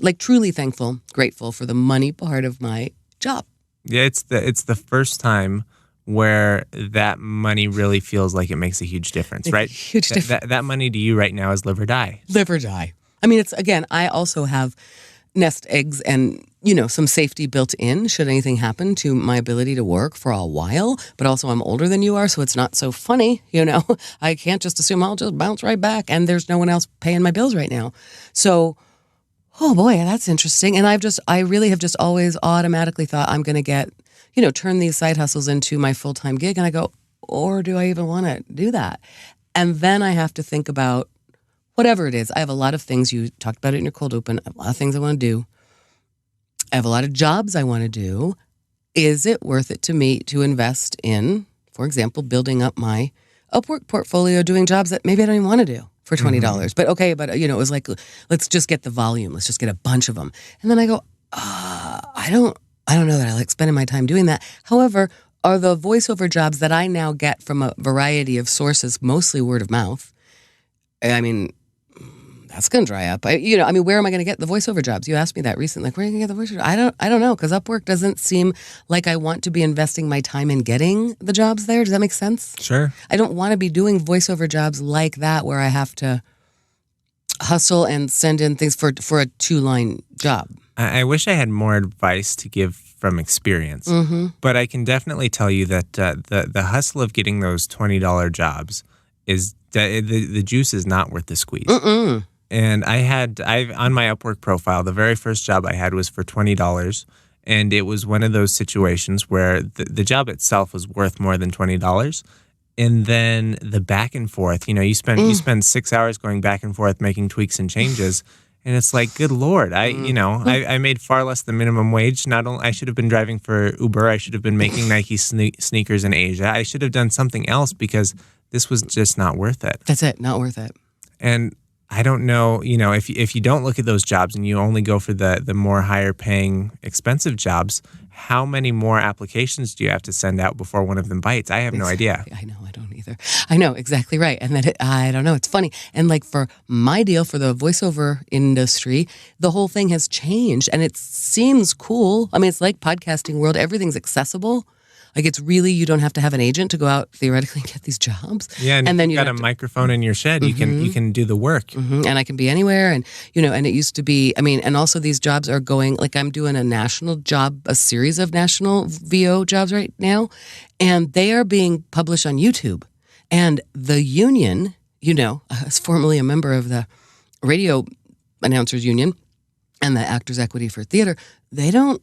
like truly thankful, grateful for the money part of my job. Yeah, it's the first time where that money really feels like it makes a huge difference, right? Huge difference. That money to you right now is live or die. Live or die. I mean, I also have nest eggs and, some safety built in should anything happen to my ability to work for a while. But also I'm older than you are, so it's not so funny, I can't just assume I'll just bounce right back and there's no one else paying my bills right now. So, oh boy, that's interesting. And I really have just always automatically thought I'm going to get turn these side hustles into my full-time gig. And I go, or do I even want to do that? And then I have to think about whatever it is. I have a lot of things. You talked about it in your cold open. I have a lot of things I want to do. I have a lot of jobs I want to do. Is it worth it to me to invest in, for example, building up my Upwork portfolio, doing jobs that maybe I don't even want to do for $20? But okay, it was like, let's just get the volume. Let's just get a bunch of them. And then I go, I don't know that I like spending my time doing that. However, are the voiceover jobs that I now get from a variety of sources, mostly word of mouth, I mean, that's going to dry up. Where am I going to get the voiceover jobs? You asked me that recently. Like, where are you going to get the voiceover? I don't know, because Upwork doesn't seem like I want to be investing my time in getting the jobs there. Does that make sense? Sure. I don't want to be doing voiceover jobs like that where I have to hustle and send in things for a 2-line job. I wish I had more advice to give from experience, but I can definitely tell you that the hustle of getting those $20 jobs is the juice is not worth the squeeze. And I've on my Upwork profile, the very first job I had was for $20, and it was one of those situations where the job itself was worth more than $20. And then the back and forth, you spend 6 hours going back and forth making tweaks and changes. And it's like, good Lord, I made far less than minimum wage. Not only I should have been driving for Uber, I should have been making Nike sneakers in Asia. I should have done something else because this was just not worth it. That's it, not worth it. And I don't know, if you don't look at those jobs and you only go for the more higher paying expensive jobs, how many more applications do you have to send out before one of them bites? I have no idea. I know, I don't either. I know, exactly right. And then I don't know, it's funny. And like for my deal, for the voiceover industry, the whole thing has changed and it seems cool. I mean, it's like podcasting world, everything's accessible. Like it's really, you don't have to have an agent to go out theoretically and get these jobs. Yeah, and then you got a microphone in your shed. You can do the work. And I can be anywhere. And, and it used to be, and also these jobs are going, like I'm doing a national job, a series of national VO jobs right now. And they are being published on YouTube. And the union, as formerly a member of the Radio Announcers Union and the Actors Equity for Theater, they don't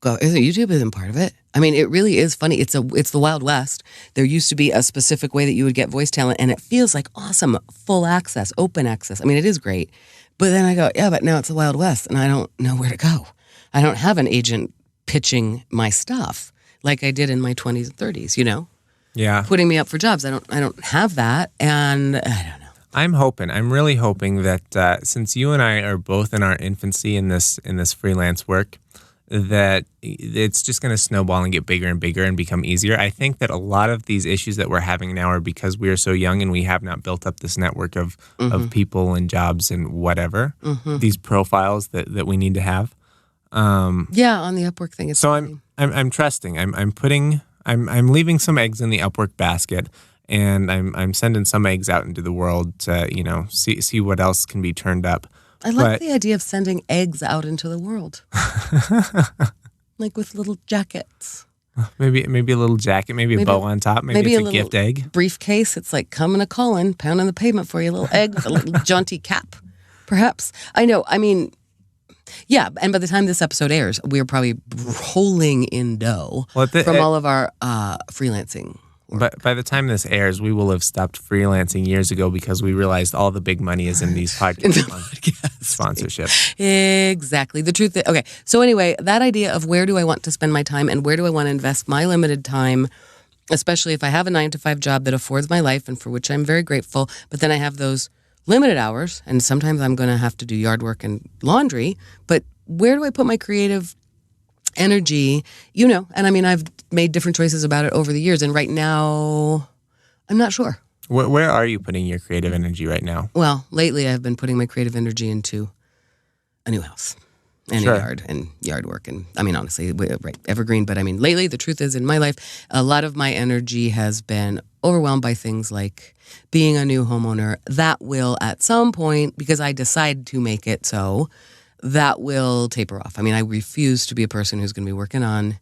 YouTube isn't part of it. I mean, it really is funny. It's the Wild West. There used to be a specific way that you would get voice talent, and it feels like awesome, full access, open access. I mean, it is great. But then I go, yeah, but now it's the Wild West, and I don't know where to go. I don't have an agent pitching my stuff like I did in my 20s and 30s, Yeah. Putting me up for jobs. I don't have that, and I don't know. I'm really hoping that since you and I are both in our infancy in this freelance work, that it's just going to snowball and get bigger and bigger and become easier. I think that a lot of these issues that we're having now are because we are so young and we have not built up this network of people and jobs and whatever, these profiles that we need to have. On the Upwork thing. So I'm trusting. I'm leaving some eggs in the Upwork basket, and I'm sending some eggs out into the world to see what else can be turned up. I like the idea of sending eggs out into the world, like with little jackets. Maybe a little jacket, maybe a bow on top, maybe it's a gift egg. Briefcase. It's like coming a calling, pounding the pavement for you. A little egg with a little jaunty cap, perhaps. I know. I mean, yeah. And by the time this episode airs, we're probably rolling in dough from all of our freelancing. But by the time this airs, we will have stopped freelancing years ago because we realized all the big money is in these podcast sponsorship. Exactly. The truth is, okay. So anyway, that idea of where do I want to spend my time and where do I want to invest my limited time, especially if I have a 9-to-5 job that affords my life and for which I'm very grateful, but then I have those limited hours and sometimes I'm going to have to do yard work and laundry, but where do I put my creative energy, and I mean, I've made different choices about it over the years, and right now, I'm not sure. Where are you putting your creative energy right now? Well, lately I've been putting my creative energy into a new house and a yard and yard work, and I mean, honestly, right, evergreen, but I mean, lately, the truth is, in my life, a lot of my energy has been overwhelmed by things like being a new homeowner. That will, at some point, because I decide to make it so, that will taper off. I mean, I refuse to be a person who's going to be working on,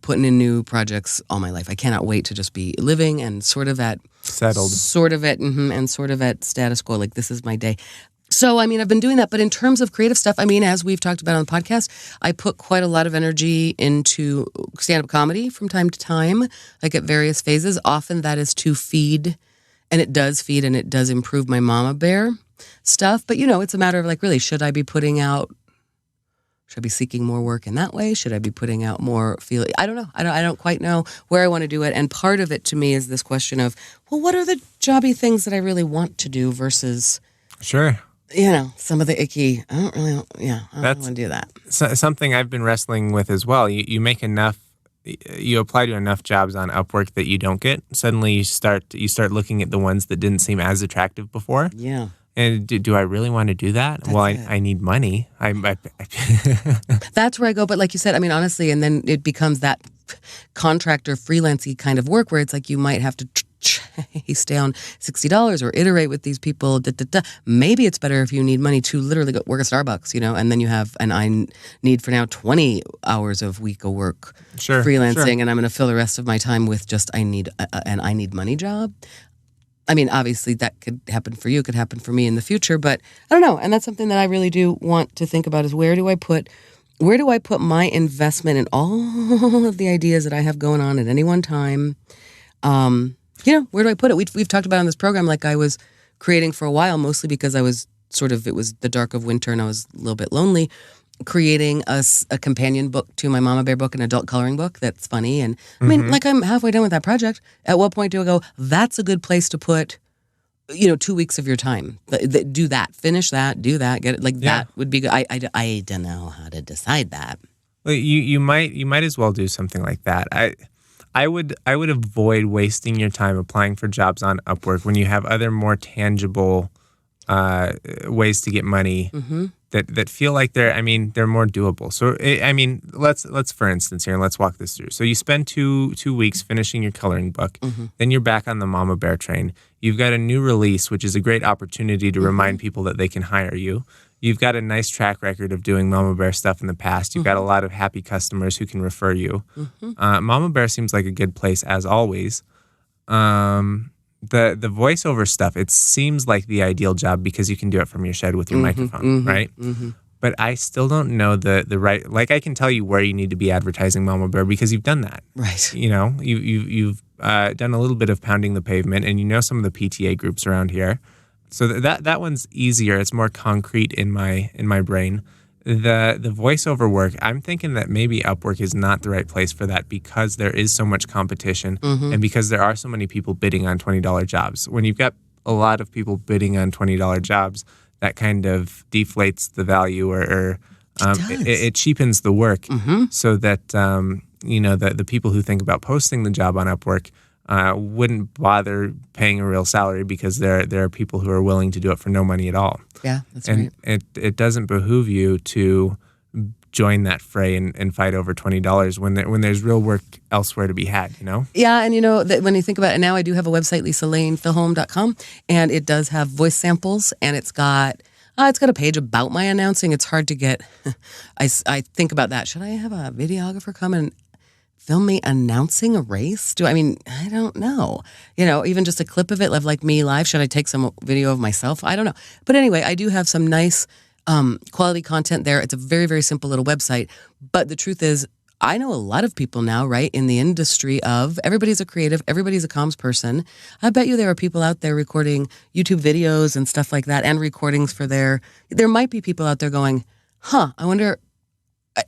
putting in new projects all my life. I cannot wait to just be living and sort of at settled, and sort of at status quo. Like, this is my day. So, I mean, I've been doing that. But in terms of creative stuff, I mean, as we've talked about on the podcast, I put quite a lot of energy into stand-up comedy from time to time, like at various phases. Often that is to feed, and it does feed, and it does improve my mama bear stuff. But, it's a matter of like, really, should I be seeking more work in that way? Should I be putting out more feeling? I don't know. I don't quite know where I want to do it. And part of it to me is this question of, well, what are the jobby things that I really want to do versus, sure, some of the icky, I don't want to do that. Something I've been wrestling with as well. You make enough, you apply to enough jobs on Upwork that you don't get. Suddenly you start looking at the ones that didn't seem as attractive before. Yeah. And do I really want to do that? I need money. That's where I go. But like you said, I mean, honestly, and then it becomes that contractor freelance-y kind of work where it's like you might have to chase down $60 or iterate with these people. Maybe it's better if you need money to literally go work at Starbucks, and then you have, and I need for now 20 hours of week of work freelancing, and I'm going to fill the rest of my time with just I need money job. I mean, obviously that could happen for you, could happen for me in the future, but I don't know. And that's something that I really do want to think about is where do I put my investment in all of the ideas that I have going on at any one time? Where do I put it? We've talked about on this program, like I was creating for a while, mostly because I was it was the dark of winter and I was a little bit lonely, creating a companion book to my Mama Bear book, an adult coloring book that's funny. And I mean, like I'm halfway done with that project. At what point do I go, that's a good place to put, 2 weeks of your time? Do that, finish that, do that, get it. Like that would be good. I don't know how to decide that. Well, you might as well do something like that. I would avoid wasting your time applying for jobs on Upwork when you have other more tangible ways to get money that feel like they're more doable. So let's for instance here, and let's walk this through. So you spend two weeks finishing your coloring book, then you're back on the Mama Bear train. You've got a new release, which is a great opportunity to remind people that they can hire you. You've got a nice track record of doing Mama Bear stuff in the past. You've got a lot of happy customers who can refer you. Mama Bear seems like a good place as always. The voiceover stuff, it seems like the ideal job because you can do it from your shed with your microphone, right? but I still don't know the right. Like, I can tell you where you need to be advertising Mama Bear because you've done that. Right. You've done a little bit of pounding the pavement, and you know some of the PTA groups around here. So that one's easier. It's more concrete in my brain. The voiceover work, I'm thinking that maybe Upwork is not the right place for that because there is so much competition and because there are so many people bidding on $20 jobs. When you've got a lot of people bidding on $20 jobs, that kind of deflates the value or it cheapens the work so that the people who think about posting the job on Upwork wouldn't bother paying a real salary because there are people who are willing to do it for no money at all. Yeah, that's right. And it doesn't behoove you to join that fray and fight over $20 when there's real work elsewhere to be had, Yeah, and that when you think about it now, I do have a website, Filholm.com, and it does have voice samples, and it's got a page about my announcing. It's hard to get. I think about that. Should I have a videographer come and film me announcing a race? I don't know. Even just a clip of it, like me live. Should I take some video of myself? I don't know. But anyway, I do have some nice quality content there. It's a very, very simple little website. But the truth is, I know a lot of people now, right, in the industry of everybody's a creative, everybody's a comms person. I bet you there are people out there recording YouTube videos and stuff like that and recordings for there might be people out there going, I wonder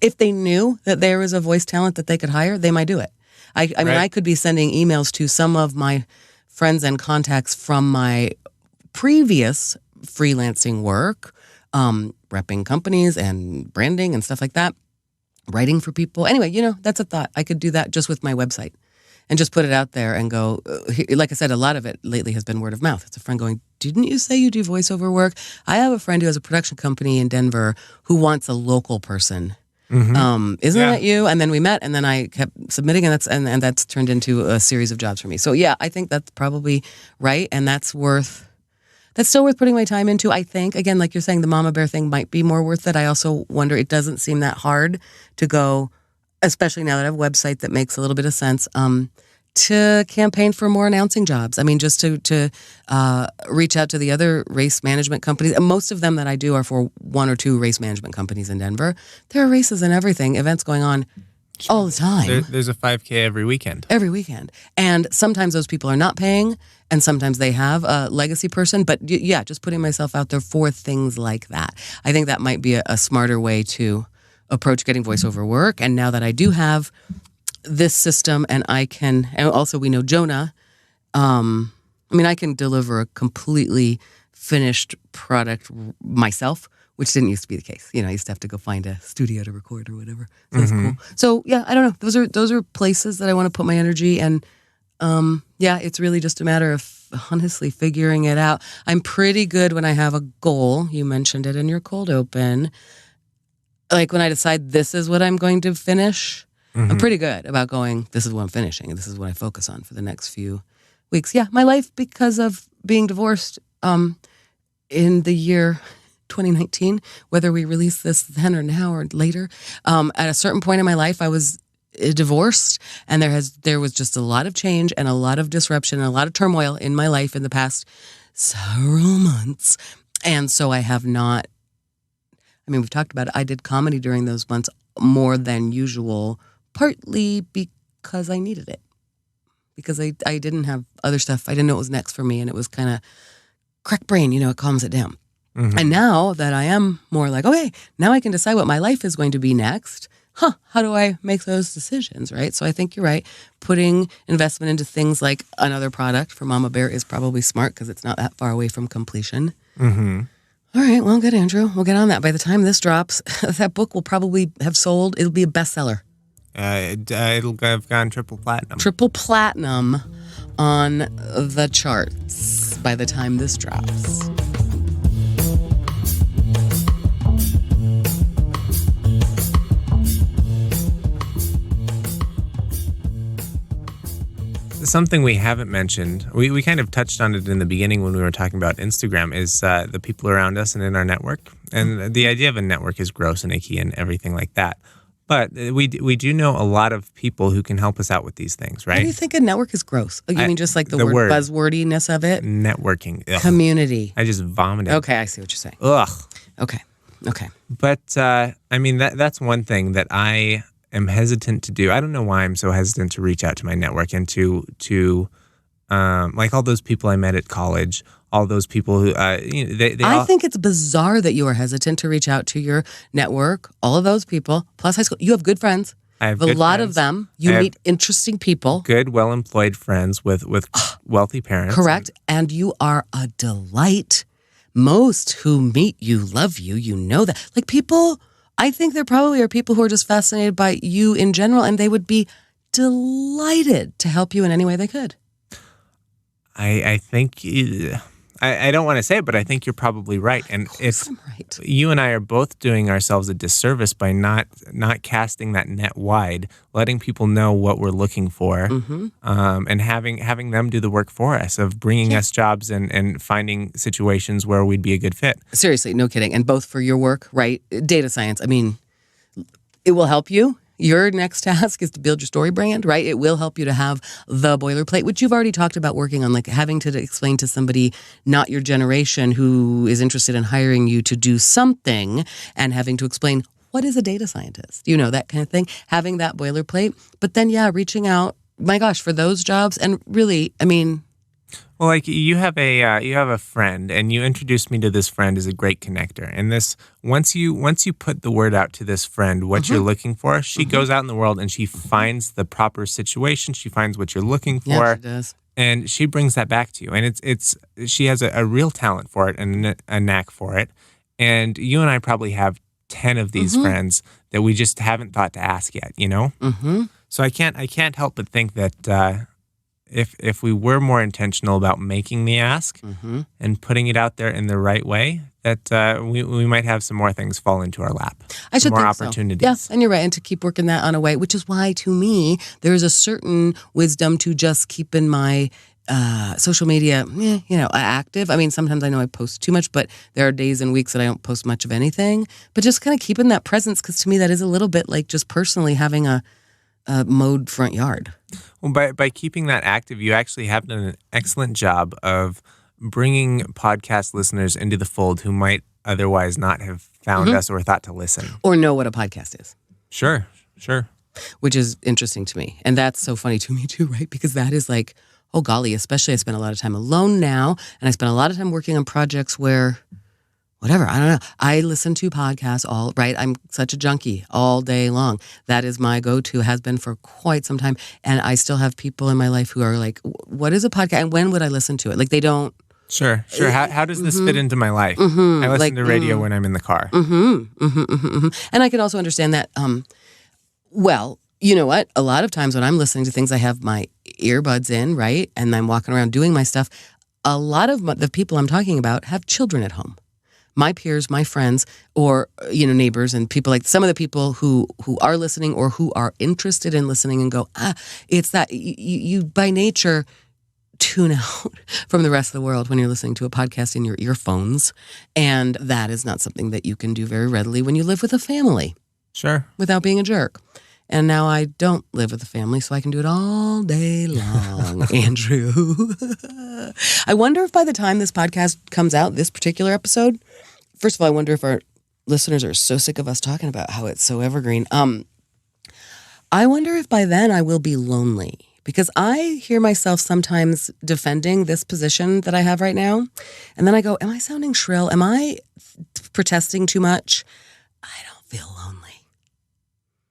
if they knew that there was a voice talent that they could hire, they might do it. I mean, I could be sending emails to some of my friends and contacts from my previous freelancing work, repping companies and branding and stuff like that, writing for people. Anyway, that's a thought. I could do that just with my website and just put it out there and go, like I said, a lot of it lately has been word of mouth. It's a friend going, didn't you say you do voiceover work? I have a friend who has a production company in Denver who wants a local person. Isn't that you? And then we met, and then I kept submitting, and that's turned into a series of jobs for me. So yeah, I think that's probably right, and that's still worth putting my time into. I think, again, like you're saying, the Mama Bear thing might be more worth it. I also wonder, it doesn't seem that hard to go, especially now that I have a website that makes a little bit of sense, to campaign for more announcing jobs. I mean, just to reach out to the other race management companies. And most of them that I do are for one or two race management companies in Denver. There are races and everything, events going on all the time. There's a 5K every weekend. Every weekend. And sometimes those people are not paying, and sometimes they have a legacy person. But yeah, just putting myself out there for things like that. I think that might be a smarter way to approach getting voiceover work. And now that I do have this system, and also we know Jonah, I can deliver a completely finished product myself, which didn't used to be the case. I used to have to go find a studio to record or whatever. So that's cool. So yeah, I don't know. Those are places that I want to put my energy, and it's really just a matter of honestly figuring it out. I'm pretty good when I have a goal. You mentioned it in your cold open. Like when I decide this is what I'm going to finish, I'm pretty good about going, this is what I'm finishing, and this is what I focus on for the next few weeks. Yeah, my life, because of being divorced in the year 2019, whether we release this then or now or later, at a certain point in my life, I was divorced, and there was just a lot of change and a lot of disruption and a lot of turmoil in my life in the past several months. And so I have not, we've talked about it. I did comedy during those months more than usual, partly because I needed it. Because I didn't have other stuff. I didn't know what was next for me, and it was kind of crack brain, it calms it down. And now that I am more like, okay, now I can decide what my life is going to be next. How do I make those decisions, right? So I think you're right. Putting investment into things like another product for Mama Bear is probably smart because it's not that far away from completion. All right, well, good, Andrew. We'll get on that. By the time this drops, that book will probably have sold. It'll be a bestseller. It'll have gone triple platinum. Triple platinum on the charts by the time this drops. Something we haven't mentioned, we kind of touched on it in the beginning when we were talking about Instagram, is the people around us and in our network. And the idea of a network is gross and icky and everything like that. But we do know a lot of people who can help us out with these things, right? Why do you think a network is gross? You mean just like the word buzzwordiness of it? Networking. Ugh. Community. I just vomited. Okay, I see what you're saying. Ugh. Okay. Okay. But I mean, that's one thing that I am hesitant to do. I don't know why I'm so hesitant to reach out to my network and to like all those people I met at college, all those people who I think it's bizarre that you are hesitant to reach out to your network, all of those people, plus high school. You have good friends. I have a good lot friends. of them. You meet interesting people. Good, well-employed friends with wealthy parents. Correct. And you are a delight. Most who meet you love you. You know that. Like people, I think there probably are people who are just fascinated by you in general, and they would be delighted to help you in any way they could. I think I don't want to say it, but I think you're probably right. And if I'm right. you and I are both doing ourselves a disservice by not casting that net wide, letting people know what we're looking for, and having them do the work for us of bringing us jobs and finding situations where we'd be a good fit. Seriously, no kidding. And both for your work, right? Data science, I mean, it will help you. Your next task is to build your story brand, right? It will help you to have the boilerplate, which you've already talked about working on, like having to explain to somebody not your generation who is interested in hiring you to do something and having to explain what is a data scientist, that kind of thing, having that boilerplate. But then, reaching out, my gosh, for those jobs. And really, I mean... Well, like you have a friend, and you introduced me to this friend as a great connector. And this once you put the word out to this friend what you're looking for, she goes out in the world and she finds the proper situation. She finds what you're looking for. Yeah, she does. And she brings that back to you. And she has a real talent for it and a knack for it. And you and I probably have 10 of these friends that we just haven't thought to ask yet. So I can't help but think that. If we were more intentional about making the ask and putting it out there in the right way, that we might have some more things fall into our lap. I should more think opportunities. So. Yes, and you're right. And to keep working that on a way, which is why, to me, there's a certain wisdom to just keeping my social media, active. I mean, sometimes I know I post too much, but there are days and weeks that I don't post much of anything. But just kind of keeping that presence, because to me, that is a little bit like just personally having a mowed front yard. Well, by keeping that active, you actually have done an excellent job of bringing podcast listeners into the fold who might otherwise not have found us or thought to listen. Or know what a podcast is. Sure. Which is interesting to me. And that's so funny to me too, right? Because that is like, oh golly, especially I spend a lot of time alone now, and I spend a lot of time working on projects where... whatever, I don't know. I listen to podcasts I'm such a junkie all day long. That is my go-to, has been for quite some time. And I still have people in my life who are like, what is a podcast? And when would I listen to it? Like they don't. Sure. How does this fit into my life? I listen to radio when I'm in the car. And I can also understand that, well, you know what? A lot of times when I'm listening to things, I have my earbuds in, right? And I'm walking around doing my stuff. A lot of the people I'm talking about have children at home. My peers, my friends, or, neighbors and people, like some of the people who are listening or who are interested in listening and go, it's that you by nature tune out from the rest of the world when you're listening to a podcast in your earphones. And that is not something that you can do very readily when you live with a family. Sure. Without being a jerk. And now I don't live with a family, so I can do it all day long, Andrew. I wonder if by the time this podcast comes out, this particular episode, first of all, I wonder if our listeners are so sick of us talking about how it's so evergreen. I wonder if by then I will be lonely, because I hear myself sometimes defending this position that I have right now. And then I go, am I sounding shrill? Am I protesting too much? I don't feel lonely.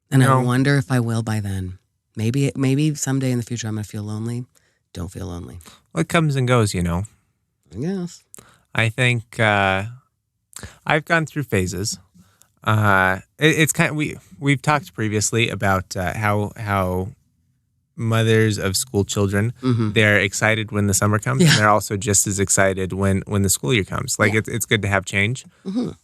And I wonder if I will by then. Maybe someday in the future I'm going to feel lonely. Don't feel lonely. Well, it comes and goes, I guess. I think I've gone through phases. It's kind of, we've talked previously about how mothers of school children, they're excited when the summer comes, and they're also just as excited when the school year comes. Like it's good to have change.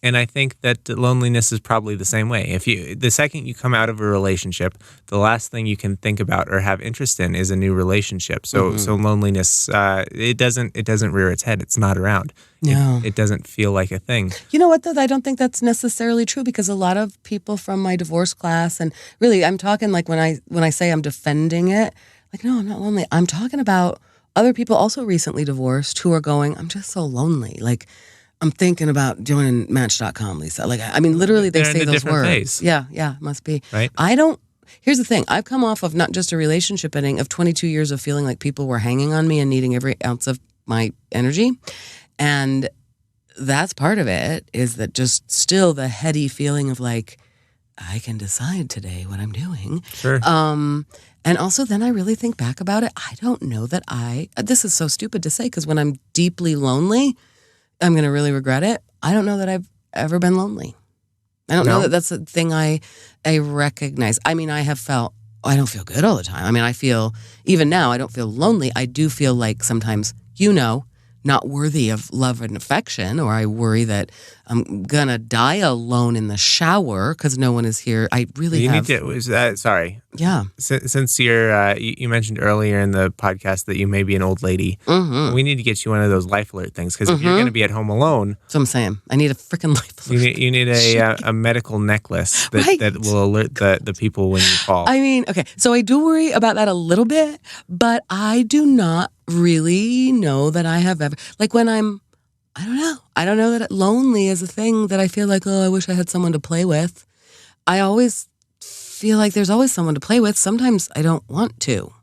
And I think that loneliness is probably the same way. The second you come out of a relationship, the last thing you can think about or have interest in is a new relationship. So loneliness, it doesn't rear its head. It's not around. No. It doesn't feel like a thing. You know what, though? I don't think that's necessarily true, because a lot of people from my divorce class, and really I'm talking like when I say I'm defending it, like, no, I'm not lonely. I'm talking about other people also recently divorced who are going, I'm just so lonely. Like, I'm thinking about joining Match.com, Lisa. Like, I mean, literally, they say those words. Phase. Yeah, must be. Right. Here's the thing. I've come off of not just a relationship ending, of 22 years of feeling like people were hanging on me and needing every ounce of my energy. And that's part of it, is that just still the heady feeling of like, I can decide today what I'm doing. Sure. And also then I really think back about it. I don't know that this is so stupid to say, because when I'm deeply lonely, I'm going to really regret it. I don't know that I've ever been lonely. I don't know that that's a thing I recognize. I mean, I don't feel good all the time. I mean, I feel, even now, I don't feel lonely. I do feel like sometimes, not worthy of love and affection, or I worry that I'm going to die alone in the shower because no one is here. I really sorry. Yeah. Since you mentioned earlier in the podcast that you may be an old lady, we need to get you one of those life alert things, because if you're going to be at home alone. That's what I'm saying. I need a freaking life alert. You need a medical necklace that will alert the people when you fall. I mean, okay, so I do worry about that a little bit, but I do not really know that I have ever, like when I don't know that lonely is a thing that I feel like, I wish I had someone to play with. I always feel like there's always someone to play with. Sometimes I don't want to.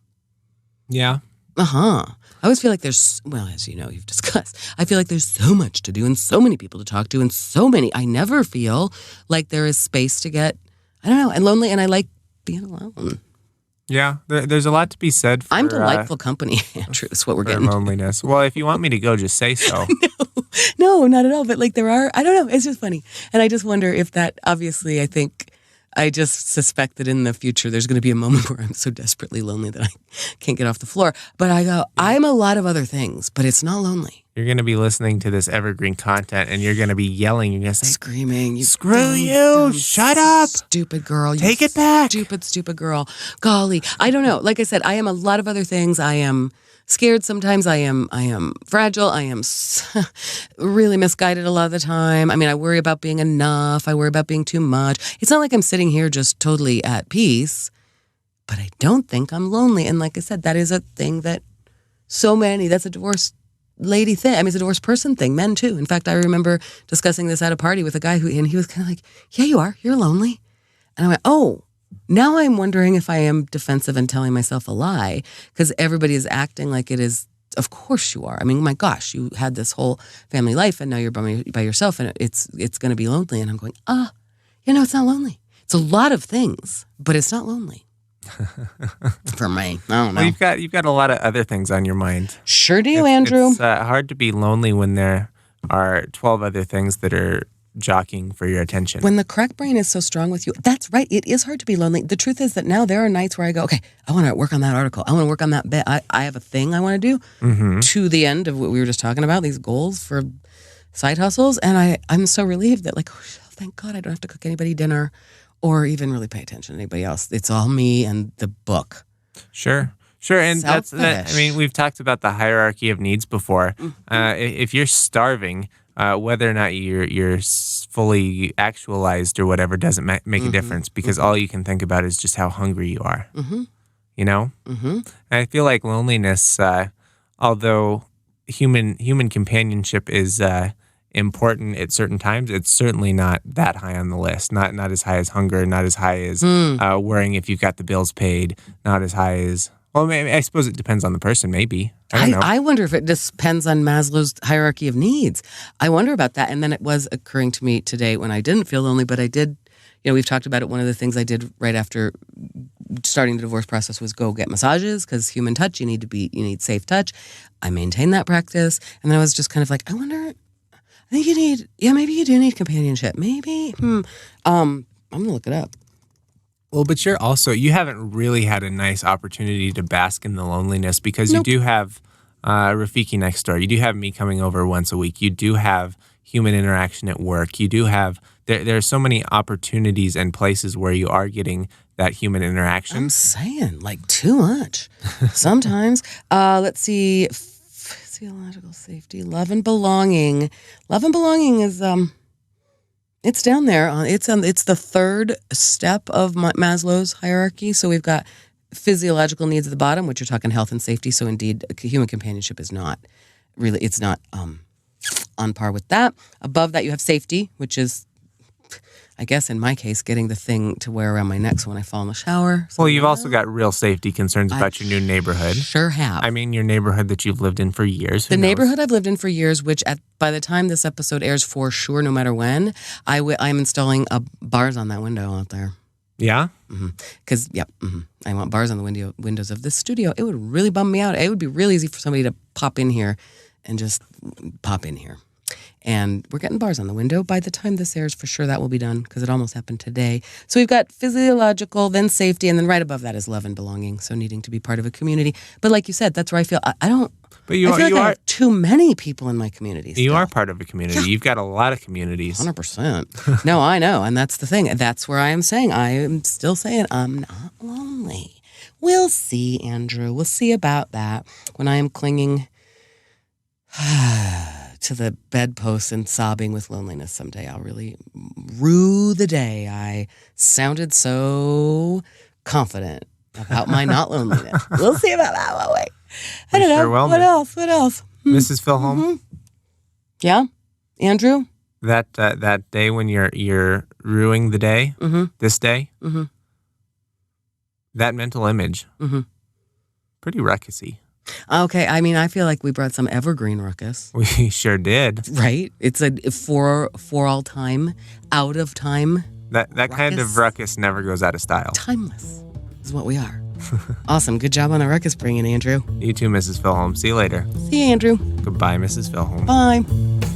Yeah. I always feel like there's, well, as you know, you've discussed, I feel like there's so much to do and so many people to talk to and I never feel like there is space to get, I don't know, and lonely, and I like being alone. Yeah, there's a lot to be said for... I'm delightful company, Andrew, is what we're getting loneliness. Well, if you want me to go, just say so. No, not at all. But like there are, I don't know, it's just funny. And I just wonder if that, obviously, I just suspect that in the future there's going to be a moment where I'm so desperately lonely that I can't get off the floor. But I go, I'm a lot of other things, but it's not lonely. You're going to be listening to this evergreen content and you're going to be yelling. You're going to say, screaming, screw you, shut up. Stupid girl. Take it back. Stupid girl. Golly. I don't know. Like I said, I am a lot of other things. I am scared sometimes. I am fragile. I am really misguided a lot of the time. I mean, I worry about being enough. I worry about being too much. It's not like I'm sitting here just totally at peace, but I don't think I'm lonely. And like I said, that is a thing that that's a divorced lady thing. I mean, it's a divorced person thing, men too. In fact, I remember discussing this at a party with a guy and he was kind of like, yeah, you are. You're lonely. And I went, oh, now I'm wondering if I am defensive and telling myself a lie, because everybody is acting like it is. Of course you are. I mean, my gosh, you had this whole family life and now you're by yourself and it's going to be lonely. And I'm going, it's not lonely. It's a lot of things, but it's not lonely. For me, I don't know. Well, you've got a lot of other things on your mind. Sure do, Andrew. It's hard to be lonely when there are 12 other things that are jockeying for your attention. When the crack brain is so strong with you, that's right. It is hard to be lonely. The truth is that now there are nights where I go, okay, I want to work on that article. I want to work on that bit. I have a thing I want to do to the end of what we were just talking about, these goals for side hustles. And I'm so relieved that like, oh, thank God I don't have to cook anybody dinner or even really pay attention to anybody else. It's all me and the book. Sure. And that's that. I mean, we've talked about the hierarchy of needs before. If you're starving, whether or not you're fully actualized or whatever doesn't make a difference, because all you can think about is just how hungry you are. You know? And I feel like loneliness, although human companionship is important at certain times, it's certainly not that high on the list. Not as high as hunger, not as high as worrying if you've got the bills paid, not as high as... Well, maybe, I suppose it depends on the person, maybe. I don't know. I wonder if it depends on Maslow's hierarchy of needs. I wonder about that. And then it was occurring to me today when I didn't feel lonely, but I did, we've talked about it. One of the things I did right after starting the divorce process was go get massages, because human touch, you need safe touch. I maintain that practice. And then I was just kind of like, I wonder, I think maybe you do need companionship. Maybe. I'm going to look it up. Well, but you haven't really had a nice opportunity to bask in the loneliness, because you do have Rafiki next door. You do have me coming over once a week. You do have human interaction at work. You do have, there are so many opportunities and places where you are getting that human interaction. I'm saying, like, too much. Sometimes. Let's see. Physiological safety, love and belonging. Love and belonging is... It's down there. It's the third step of Maslow's hierarchy. So we've got physiological needs at the bottom, which are talking health and safety. So indeed, human companionship is not really. It's not on par with that. Above that, you have safety, which is, I guess in my case, getting the thing to wear around my neck so when I fall in the shower. Well, you've also got real safety concerns about your new neighborhood. Sure have. I mean, your neighborhood that you've lived in for years. The neighborhood I've lived in for years, which by the time this episode airs for sure, no matter when, I'm installing bars on that window out there. Yeah? Because, I want bars on the windows of this studio. It would really bum me out. It would be really easy for somebody to pop in here and just pop in here. And we're getting bars on the window. By the time this airs, for sure that will be done because it almost happened today. So we've got physiological, then safety, and then right above that is love and belonging. So needing to be part of a community. But like you said, that's where I feel I don't. But I have too many people in my community. You are part of a community. Yeah. You've got a lot of communities. 100%. No, I know, and that's the thing. That's where I am still saying I'm not lonely. We'll see, Andrew. We'll see about that when I am clinging to the bedpost and sobbing with loneliness someday. I'll really rue the day I sounded so confident about my not loneliness. We'll see about that, won't we? I don't know. What else? Mrs. Filholm? Yeah? Andrew? That day when you're ruining the day, this day, that mental image, pretty ruckusy. Okay, I mean, I feel like we brought some evergreen ruckus. We sure did. Right? It's a for all time, out of time. That kind of ruckus never goes out of style. Timeless is what we are. Awesome. Good job on the ruckus bringing, Andrew. You too, Mrs. Filholm. See you later. See you, Andrew. Goodbye, Mrs. Filholm. Bye.